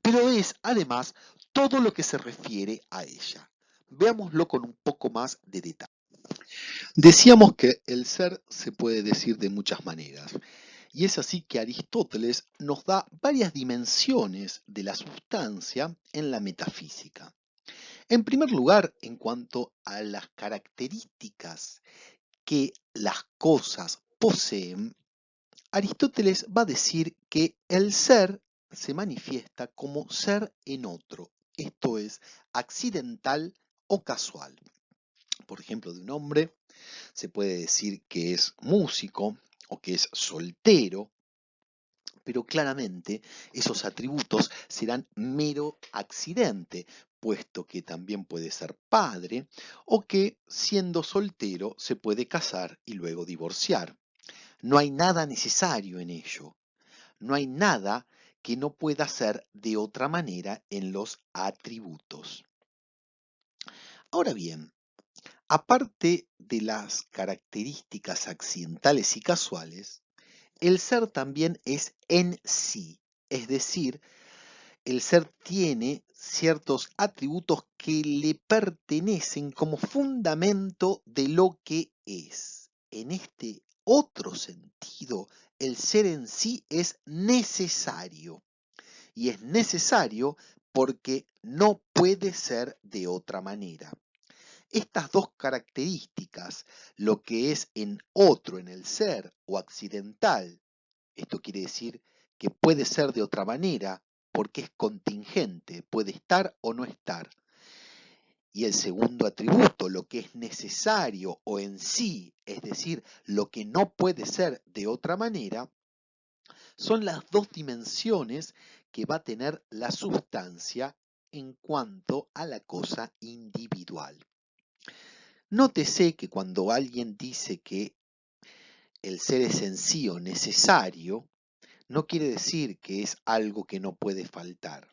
pero es además todo lo que se refiere a ella. Veámoslo con un poco más de detalle. Decíamos que el ser se puede decir de muchas maneras, y es así que Aristóteles nos da varias dimensiones de la sustancia en la metafísica. En primer lugar, en cuanto a las características que las cosas poseen, Aristóteles va a decir que el ser se manifiesta como ser en otro, esto es, accidental o casual. Por ejemplo, de un hombre se puede decir que es músico o que es soltero, pero claramente esos atributos serán mero accidente, puesto que también puede ser padre o que siendo soltero se puede casar y luego divorciar. No hay nada necesario en ello. No hay nada que no pueda ser de otra manera en los atributos. Ahora bien, aparte de las características accidentales y casuales, el ser también es en sí, es decir, el ser tiene ciertos atributos que le pertenecen como fundamento de lo que es. En este otro sentido, el ser en sí es necesario. Y es necesario porque no puede ser de otra manera. Estas dos características, lo que es en otro, en el ser o accidental, esto quiere decir que puede ser de otra manera porque es contingente, puede estar o no estar. Y el segundo atributo, lo que es necesario o en sí, es decir, lo que no puede ser de otra manera, son las dos dimensiones que va a tener la sustancia en cuanto a la cosa individual. Nótese que cuando alguien dice que el ser es en sí o necesario, no quiere decir que es algo que no puede faltar.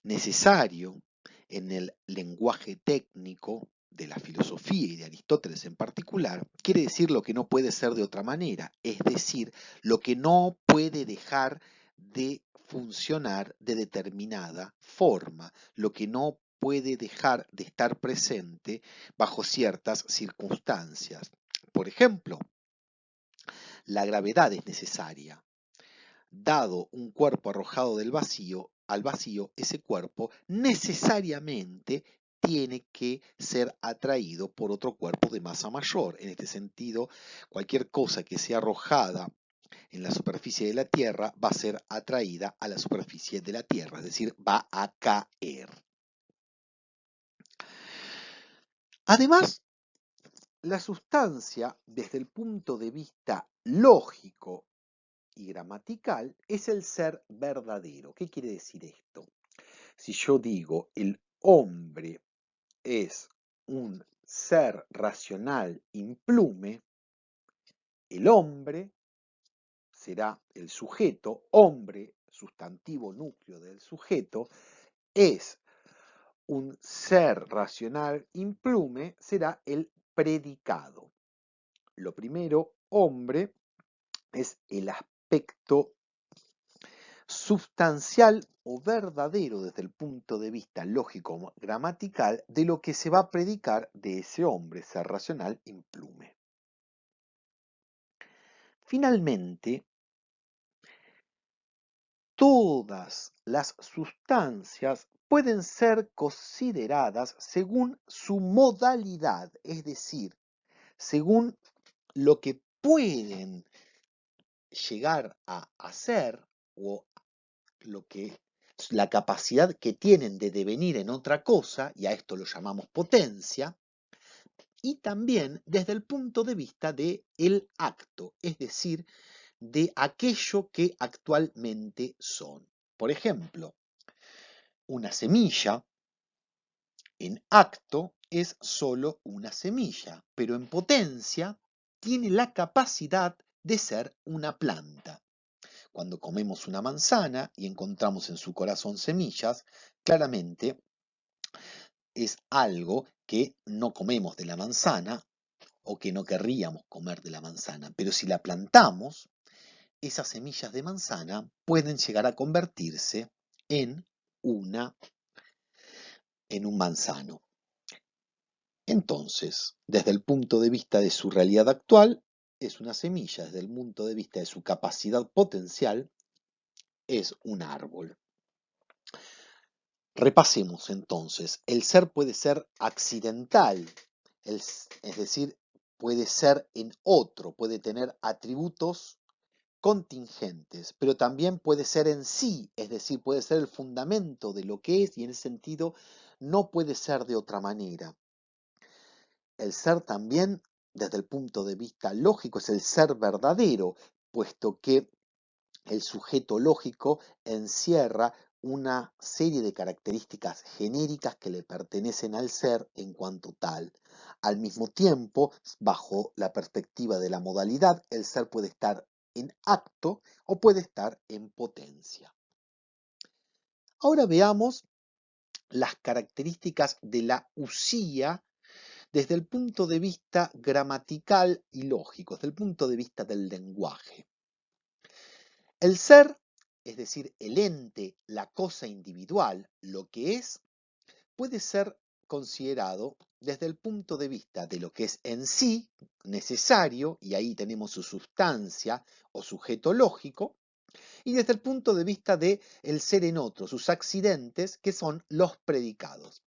Necesario, en el lenguaje técnico de la filosofía y de Aristóteles en particular, quiere decir lo que no puede ser de otra manera, es decir, lo que no puede dejar de funcionar de determinada forma, lo que no puede dejar de estar presente bajo ciertas circunstancias. Por ejemplo, la gravedad es necesaria. Dado un cuerpo arrojado al vacío, ese cuerpo necesariamente tiene que ser atraído por otro cuerpo de masa mayor. En este sentido, cualquier cosa que sea arrojada en la superficie de la Tierra va a ser atraída a la superficie de la Tierra, es decir, va a caer. Además, la sustancia, desde el punto de vista lógico y gramatical, es el ser verdadero. ¿Qué quiere decir esto? Si yo digo el hombre es un ser racional implume, el hombre será el sujeto, hombre, sustantivo núcleo del sujeto, es un ser racional implume, será el predicado. Lo primero, hombre, es el aspecto sustancial o verdadero desde el punto de vista lógico gramatical de lo que se va a predicar de ese hombre, ser racional implume. Finalmente, todas las sustancias pueden ser consideradas según su modalidad, es decir, según lo que pueden llegar a hacer o lo que la capacidad que tienen de devenir en otra cosa, y a esto lo llamamos potencia, y también desde el punto de vista del acto, es decir, de aquello que actualmente son. Por ejemplo, una semilla en acto es solo una semilla, pero en potencia tiene la capacidad de ser una planta. Cuando comemos una manzana y encontramos en su corazón semillas, claramente es algo que no comemos de la manzana o que no querríamos comer de la manzana. Pero si la plantamos, esas semillas de manzana pueden llegar a convertirse en en un manzano. Entonces, desde el punto de vista de su realidad actual, es una semilla. Desde el punto de vista de su capacidad potencial, es un árbol. Repasemos entonces. El ser puede ser accidental, es decir, puede ser en otro, puede tener atributos contingentes, pero también puede ser en sí, es decir, puede ser el fundamento de lo que es y en ese sentido no puede ser de otra manera. El ser también, desde el punto de vista lógico, es el ser verdadero, puesto que el sujeto lógico encierra una serie de características genéricas que le pertenecen al ser en cuanto tal. Al mismo tiempo, bajo la perspectiva de la modalidad, el ser puede estar en acto o puede estar en potencia. Ahora veamos las características de la usía desde el punto de vista gramatical y lógico, desde el punto de vista del lenguaje. El ser, es decir, el ente, la cosa individual, lo que es, puede ser considerado desde el punto de vista de lo que es en sí necesario, y ahí tenemos su sustancia o sujeto lógico, y desde el punto de vista de el ser en otro, sus accidentes, que son los predicados.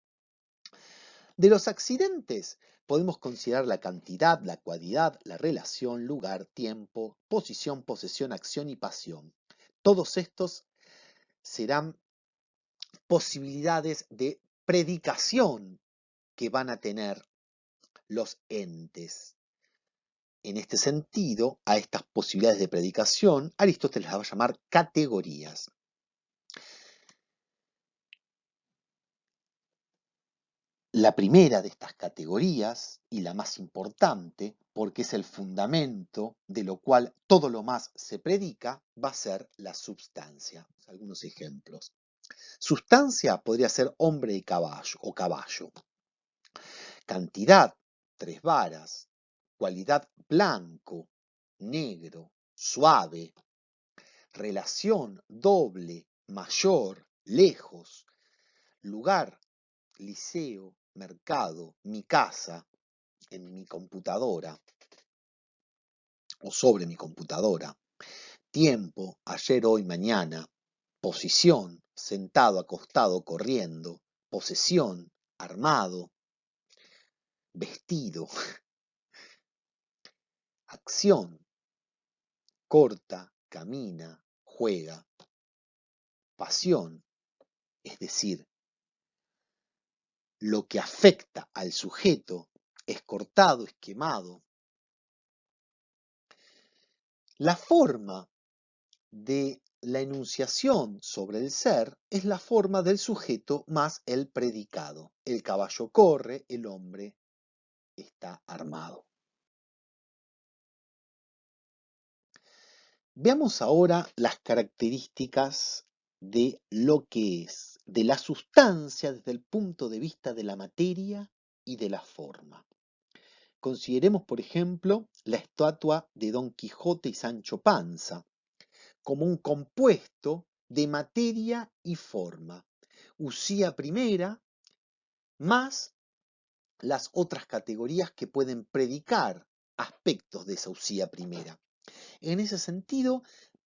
De los accidentes podemos considerar la cantidad, la cualidad, la relación, lugar, tiempo, posición, posesión, acción y pasión. Todos estos serán posibilidades de predicación que van a tener los entes. En este sentido, a estas posibilidades de predicación, Aristóteles las va a llamar categorías. La primera de estas categorías, y la más importante, porque es el fundamento de lo cual todo lo más se predica, va a ser la substancia. Algunos ejemplos. Sustancia podría ser hombre y caballo o caballo. Cantidad, 3 varas. Cualidad, blanco, negro, suave. Relación, doble, mayor, lejos. Lugar, liceo, mercado, mi casa, en mi computadora o sobre mi computadora. Tiempo, ayer, hoy, mañana. Posición, sentado, acostado, corriendo. Posesión, armado, vestido. Acción, corta, camina, juega. Pasión, es decir, lo que afecta al sujeto es cortado, es quemado. La forma de la enunciación sobre el ser es la forma del sujeto más el predicado. El caballo corre, el hombre está armado. Veamos ahora las características de lo que es, de la sustancia desde el punto de vista de la materia y de la forma. Consideremos, por ejemplo, la estatua de Don Quijote y Sancho Panza como un compuesto de materia y forma. Usía primera más las otras categorías que pueden predicar aspectos de esa usía primera. En ese sentido,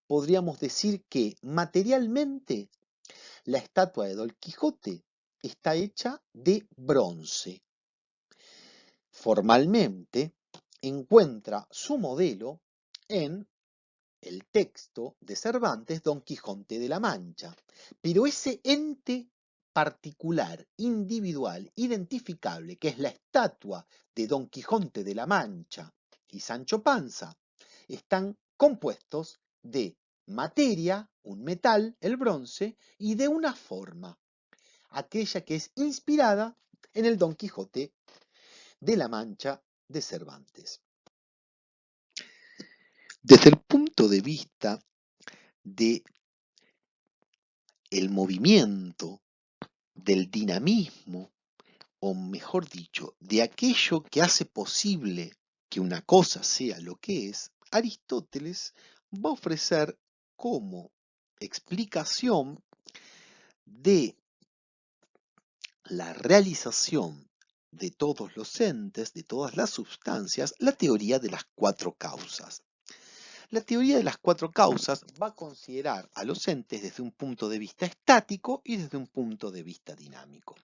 podríamos decir que materialmente la estatua de Don Quijote está hecha de bronce. Formalmente, encuentra su modelo en el texto de Cervantes, Don Quijote de la Mancha. Pero ese ente particular, individual, identificable, que es la estatua de Don Quijote de la Mancha y Sancho Panza, están compuestos de materia, un metal, el bronce, y de una forma, aquella que es inspirada en el Don Quijote de la Mancha de Cervantes. Desde el punto de vista de el movimiento, del dinamismo, o mejor dicho, de aquello que hace posible que una cosa sea lo que es, Aristóteles va a ofrecer como explicación de la realización de todos los entes, de todas las sustancias, la teoría de las 4 causas. La teoría de las 4 causas va a considerar a los entes desde un punto de vista estático y desde un punto de vista dinámico.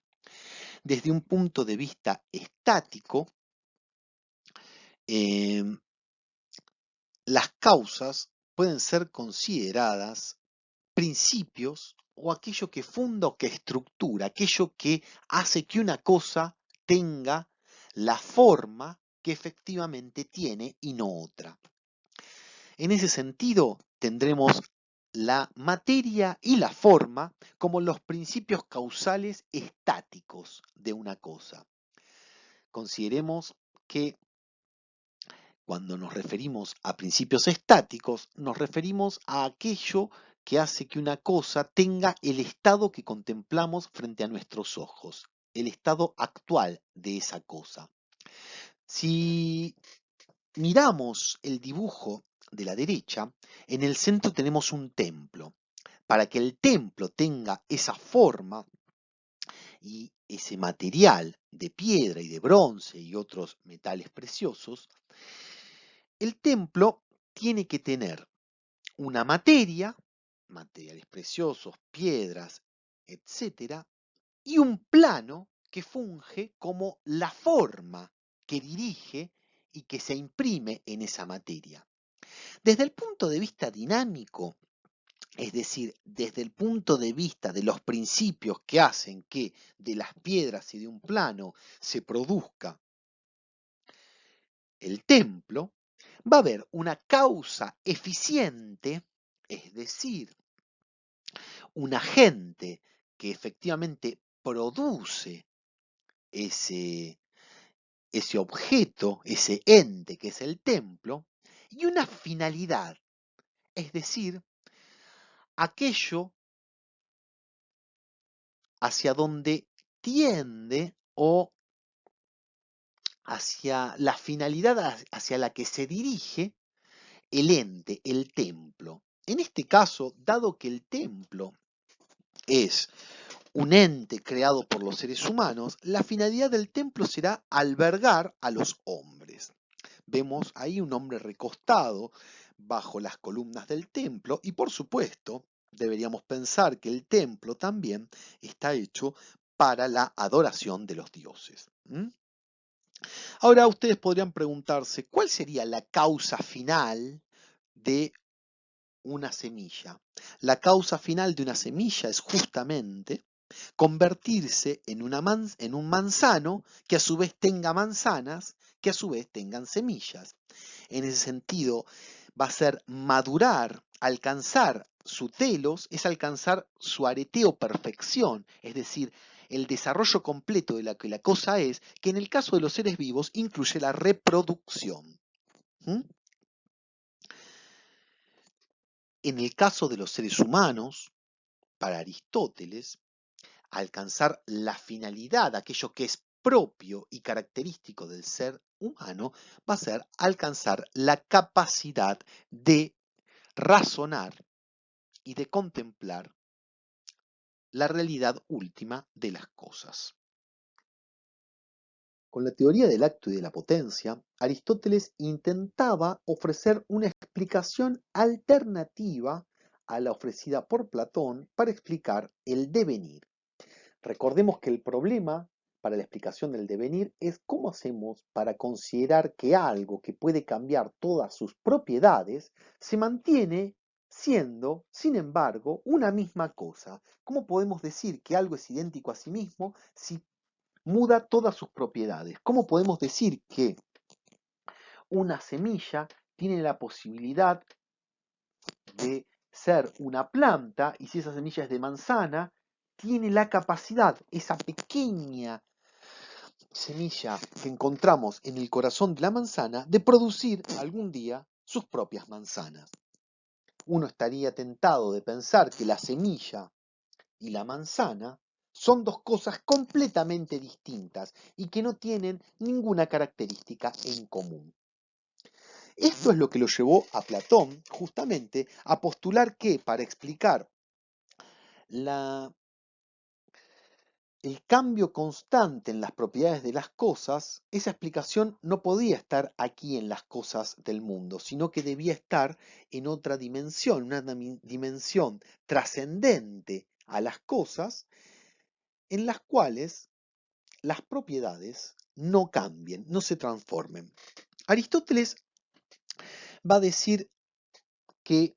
Desde un punto de vista estático, las causas pueden ser consideradas principios o aquello que funda o que estructura, aquello que hace que una cosa tenga la forma que efectivamente tiene y no otra. En ese sentido, tendremos la materia y la forma como los principios causales estáticos de una cosa. Consideremos que Cuando nos referimos a principios estáticos, nos referimos a aquello que hace que una cosa tenga el estado que contemplamos frente a nuestros ojos, el estado actual de esa cosa. Si miramos el dibujo de la derecha, en el centro tenemos un templo. Para que el templo tenga esa forma y ese material de piedra y de bronce y otros metales preciosos, el templo tiene que tener una materia, materiales preciosos, piedras, etcétera, y un plano que funge como la forma que dirige y que se imprime en esa materia. Desde el punto de vista dinámico, es decir, desde el punto de vista de los principios que hacen que de las piedras y de un plano se produzca el templo, va a haber una causa eficiente, es decir, un agente que efectivamente produce ese, ese objeto, ese ente que es el templo, y una finalidad, es decir, aquello hacia donde tiende o hacia la finalidad hacia la que se dirige el ente, el templo. En este caso, dado que el templo es un ente creado por los seres humanos, la finalidad del templo será albergar a los hombres. Vemos ahí un hombre recostado bajo las columnas del templo y por supuesto deberíamos pensar que el templo también está hecho para la adoración de los dioses. Ahora ustedes podrían preguntarse, ¿cuál sería la causa final de una semilla? La causa final de una semilla es justamente convertirse en un manzano que a su vez tenga manzanas, que a su vez tengan semillas. En ese sentido, va a ser madurar, alcanzar su telos, es alcanzar su areteo perfección, es decir, el desarrollo completo de la que la cosa es, que en el caso de los seres vivos incluye la reproducción. ¿Mm? En el caso de los seres humanos, para Aristóteles, alcanzar la finalidad, aquello que es propio y característico del ser humano, va a ser alcanzar la capacidad de razonar y de contemplar la realidad última de las cosas. Con la teoría del acto y de la potencia, Aristóteles intentaba ofrecer una explicación alternativa a la ofrecida por Platón para explicar el devenir. Recordemos que el problema para la explicación del devenir es cómo hacemos para considerar que algo que puede cambiar todas sus propiedades se mantiene siendo, sin embargo, una misma cosa. ¿Cómo podemos decir que algo es idéntico a sí mismo si muda todas sus propiedades? ¿Cómo podemos decir que una semilla tiene la posibilidad de ser una planta y si esa semilla es de manzana, tiene la capacidad, esa pequeña semilla que encontramos en el corazón de la manzana, de producir algún día sus propias manzanas? Uno estaría tentado de pensar que la semilla y la manzana son dos cosas completamente distintas y que no tienen ninguna característica en común. Esto es lo que lo llevó a Platón justamente a postular que para explicar el cambio constante en las propiedades de las cosas, esa explicación no podía estar aquí en las cosas del mundo, sino que debía estar en otra dimensión, una dimensión trascendente a las cosas, en las cuales las propiedades no cambien, no se transformen. Aristóteles va a decir que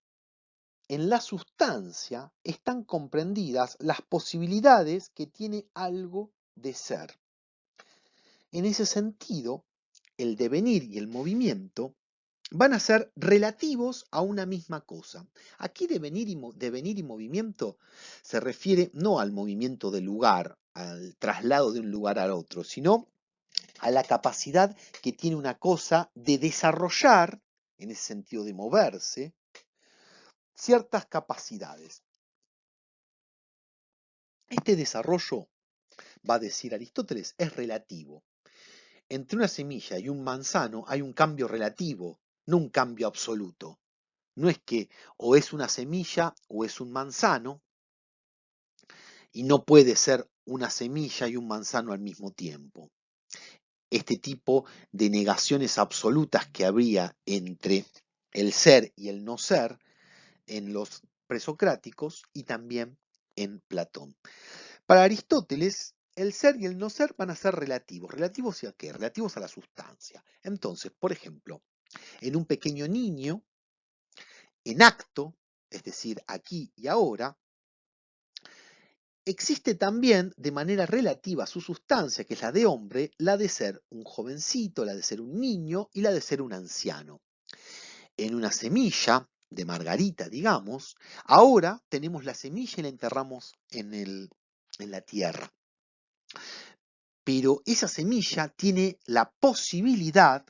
en la sustancia están comprendidas las posibilidades que tiene algo de ser. En ese sentido, el devenir y el movimiento van a ser relativos a una misma cosa. Aquí devenir y movimiento se refiere no al movimiento del lugar, al traslado de un lugar al otro, sino a la capacidad que tiene una cosa de desarrollar, en ese sentido de moverse, ciertas capacidades. Este desarrollo, va a decir Aristóteles, es relativo. Entre una semilla y un manzano hay un cambio relativo, no un cambio absoluto. No es que o es una semilla o es un manzano, y no puede ser una semilla y un manzano al mismo tiempo. Este tipo de negaciones absolutas que habría entre el ser y el no ser en los presocráticos y también en Platón. Para Aristóteles, el ser y el no ser van a ser relativos. ¿Relativos a qué? Relativos a la sustancia. Entonces, por ejemplo, en un pequeño niño, en acto, es decir, aquí y ahora, existe también de manera relativa a su sustancia, que es la de hombre, la de ser un jovencito, la de ser un niño y la de ser un anciano. En una semilla de margarita, digamos, ahora tenemos la semilla y la enterramos en la tierra. Pero esa semilla tiene la posibilidad,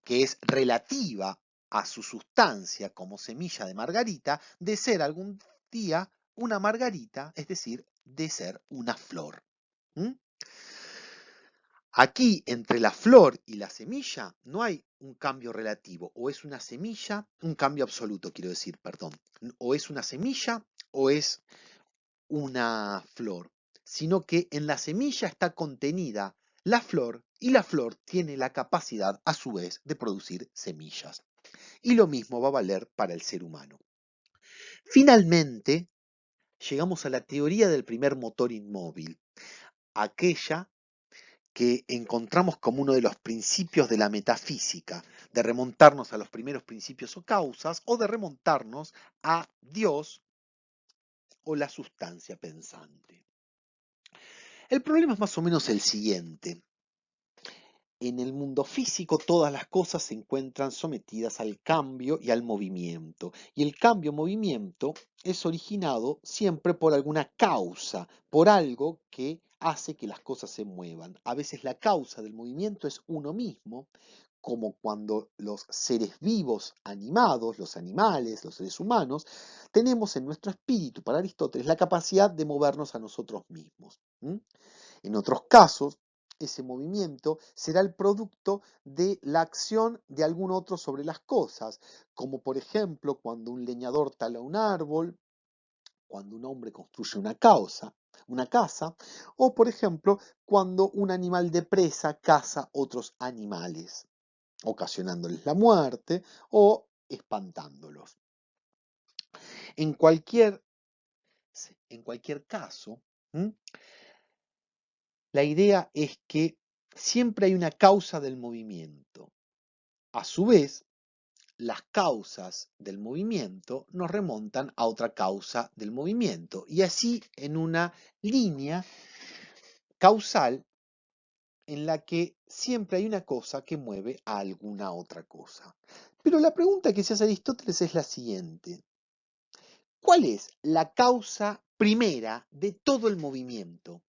que es relativa a su sustancia como semilla de margarita, de ser algún día una margarita, es decir, de ser una flor. ¿Mm? Aquí, entre la flor y la semilla, no hay un cambio relativo, o es una semilla, un cambio absoluto, quiero decir, perdón, o es una semilla o es una flor, sino que en la semilla está contenida la flor y la flor tiene la capacidad, a su vez, de producir semillas. Y lo mismo va a valer para el ser humano. Finalmente, llegamos a la teoría del primer motor inmóvil, aquella que encontramos como uno de los principios de la metafísica, de remontarnos a los primeros principios o causas, o de remontarnos a Dios o la sustancia pensante. El problema es más o menos el siguiente. En el mundo físico todas las cosas se encuentran sometidas al cambio y al movimiento. Y el cambio-movimiento es originado siempre por alguna causa, por algo que hace que las cosas se muevan. A veces la causa del movimiento es uno mismo, como cuando los seres vivos animados, los animales, los seres humanos, tenemos en nuestro espíritu, para Aristóteles, la capacidad de movernos a nosotros mismos. En otros casos, ese movimiento será el producto de la acción de algún otro sobre las cosas, como por ejemplo cuando un leñador tala un árbol, cuando un hombre construye una casa, o por ejemplo cuando un animal de presa caza otros animales, ocasionándoles la muerte o espantándolos. En cualquier, en cualquier caso, la idea es que siempre hay una causa del movimiento. A su vez, las causas del movimiento nos remontan a otra causa del movimiento. Y así en una línea causal en la que siempre hay una cosa que mueve a alguna otra cosa. Pero la pregunta que se hace Aristóteles es la siguiente. ¿Cuál es la causa primera de todo el movimiento?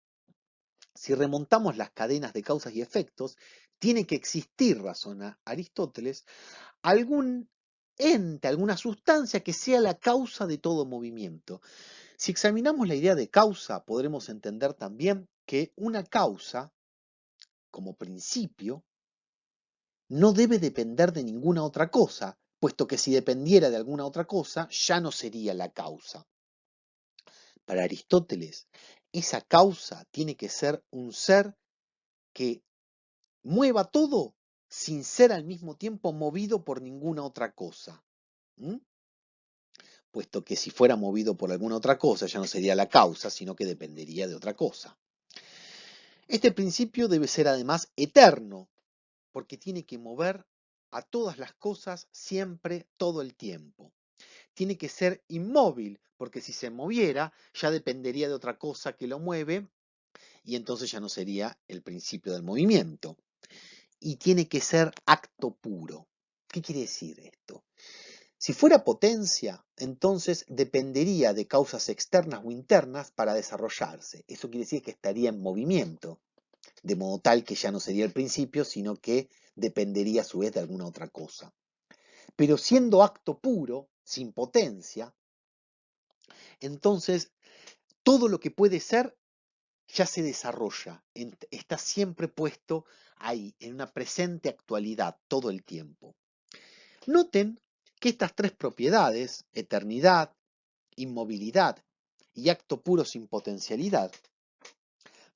Si remontamos las cadenas de causas y efectos, tiene que existir, razona Aristóteles, algún ente, alguna sustancia que sea la causa de todo movimiento. Si examinamos la idea de causa, podremos entender también que una causa, como principio, no debe depender de ninguna otra cosa, puesto que si dependiera de alguna otra cosa, ya no sería la causa. Para Aristóteles, esa causa tiene que ser un ser que mueva todo sin ser al mismo tiempo movido por ninguna otra cosa. ¿Mm? Puesto que si fuera movido por alguna otra cosa ya no sería la causa, sino que dependería de otra cosa. Este principio debe ser además eterno, porque tiene que mover a todas las cosas siempre, todo el tiempo. Tiene que ser inmóvil, porque si se moviera ya dependería de otra cosa que lo mueve y entonces ya no sería el principio del movimiento. Y tiene que ser acto puro. ¿Qué quiere decir esto? Si fuera potencia, entonces dependería de causas externas o internas para desarrollarse. Eso quiere decir que estaría en movimiento. de modo tal que ya no sería el principio, sino que dependería a su vez de alguna otra cosa. Pero siendo acto puro, sin potencia, entonces todo lo que puede ser ya se desarrolla, está siempre puesto ahí, en una presente actualidad todo el tiempo. Noten que estas tres propiedades, eternidad, inmovilidad y acto puro sin potencialidad,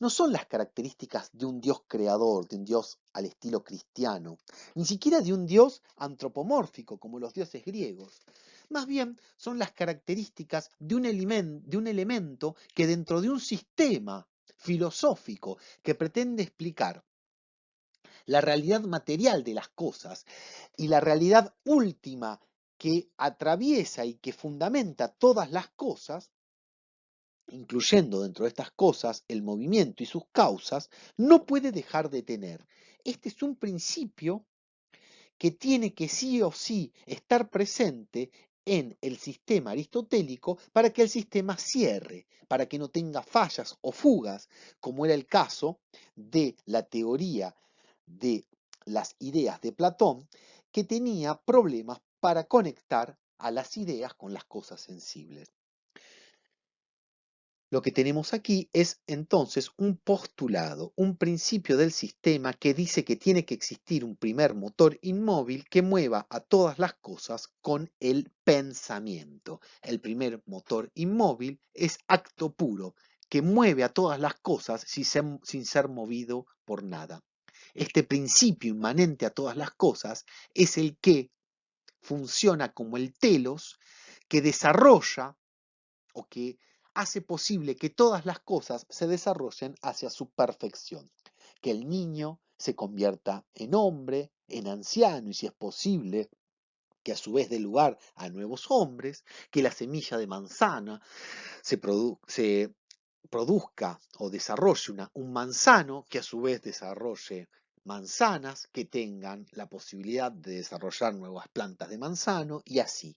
no son las características de un Dios creador, de un Dios al estilo cristiano, ni siquiera de un Dios antropomórfico como los dioses griegos. Más bien son las características de un elemento que dentro de un sistema filosófico que pretende explicar la realidad material de las cosas y la realidad última que atraviesa y que fundamenta todas las cosas, incluyendo dentro de estas cosas el movimiento y sus causas, no puede dejar de tener. Este es un principio que tiene que sí o sí estar presente en el sistema aristotélico para que el sistema cierre, para que no tenga fallas o fugas, como era el caso de la teoría de las ideas de Platón, que tenía problemas para conectar a las ideas con las cosas sensibles. Lo que tenemos aquí es entonces un postulado, un principio del sistema que dice que tiene que existir un primer motor inmóvil que mueva a todas las cosas con el pensamiento. El primer motor inmóvil es acto puro, que mueve a todas las cosas sin ser movido por nada. Este principio inmanente a todas las cosas es el que funciona como el telos que desarrolla o que hace posible que todas las cosas se desarrollen hacia su perfección. Que el niño se convierta en hombre, en anciano y si es posible, que a su vez dé lugar a nuevos hombres, que la semilla de manzana se produzca o desarrolle un manzano, que a su vez desarrolle manzanas que tengan la posibilidad de desarrollar nuevas plantas de manzano y así.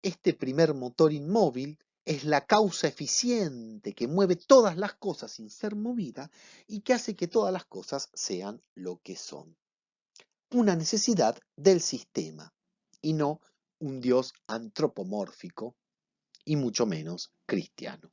Este primer motor inmóvil es la causa eficiente que mueve todas las cosas sin ser movida y que hace que todas las cosas sean lo que son. Una necesidad del sistema y no un Dios antropomórfico y mucho menos cristiano.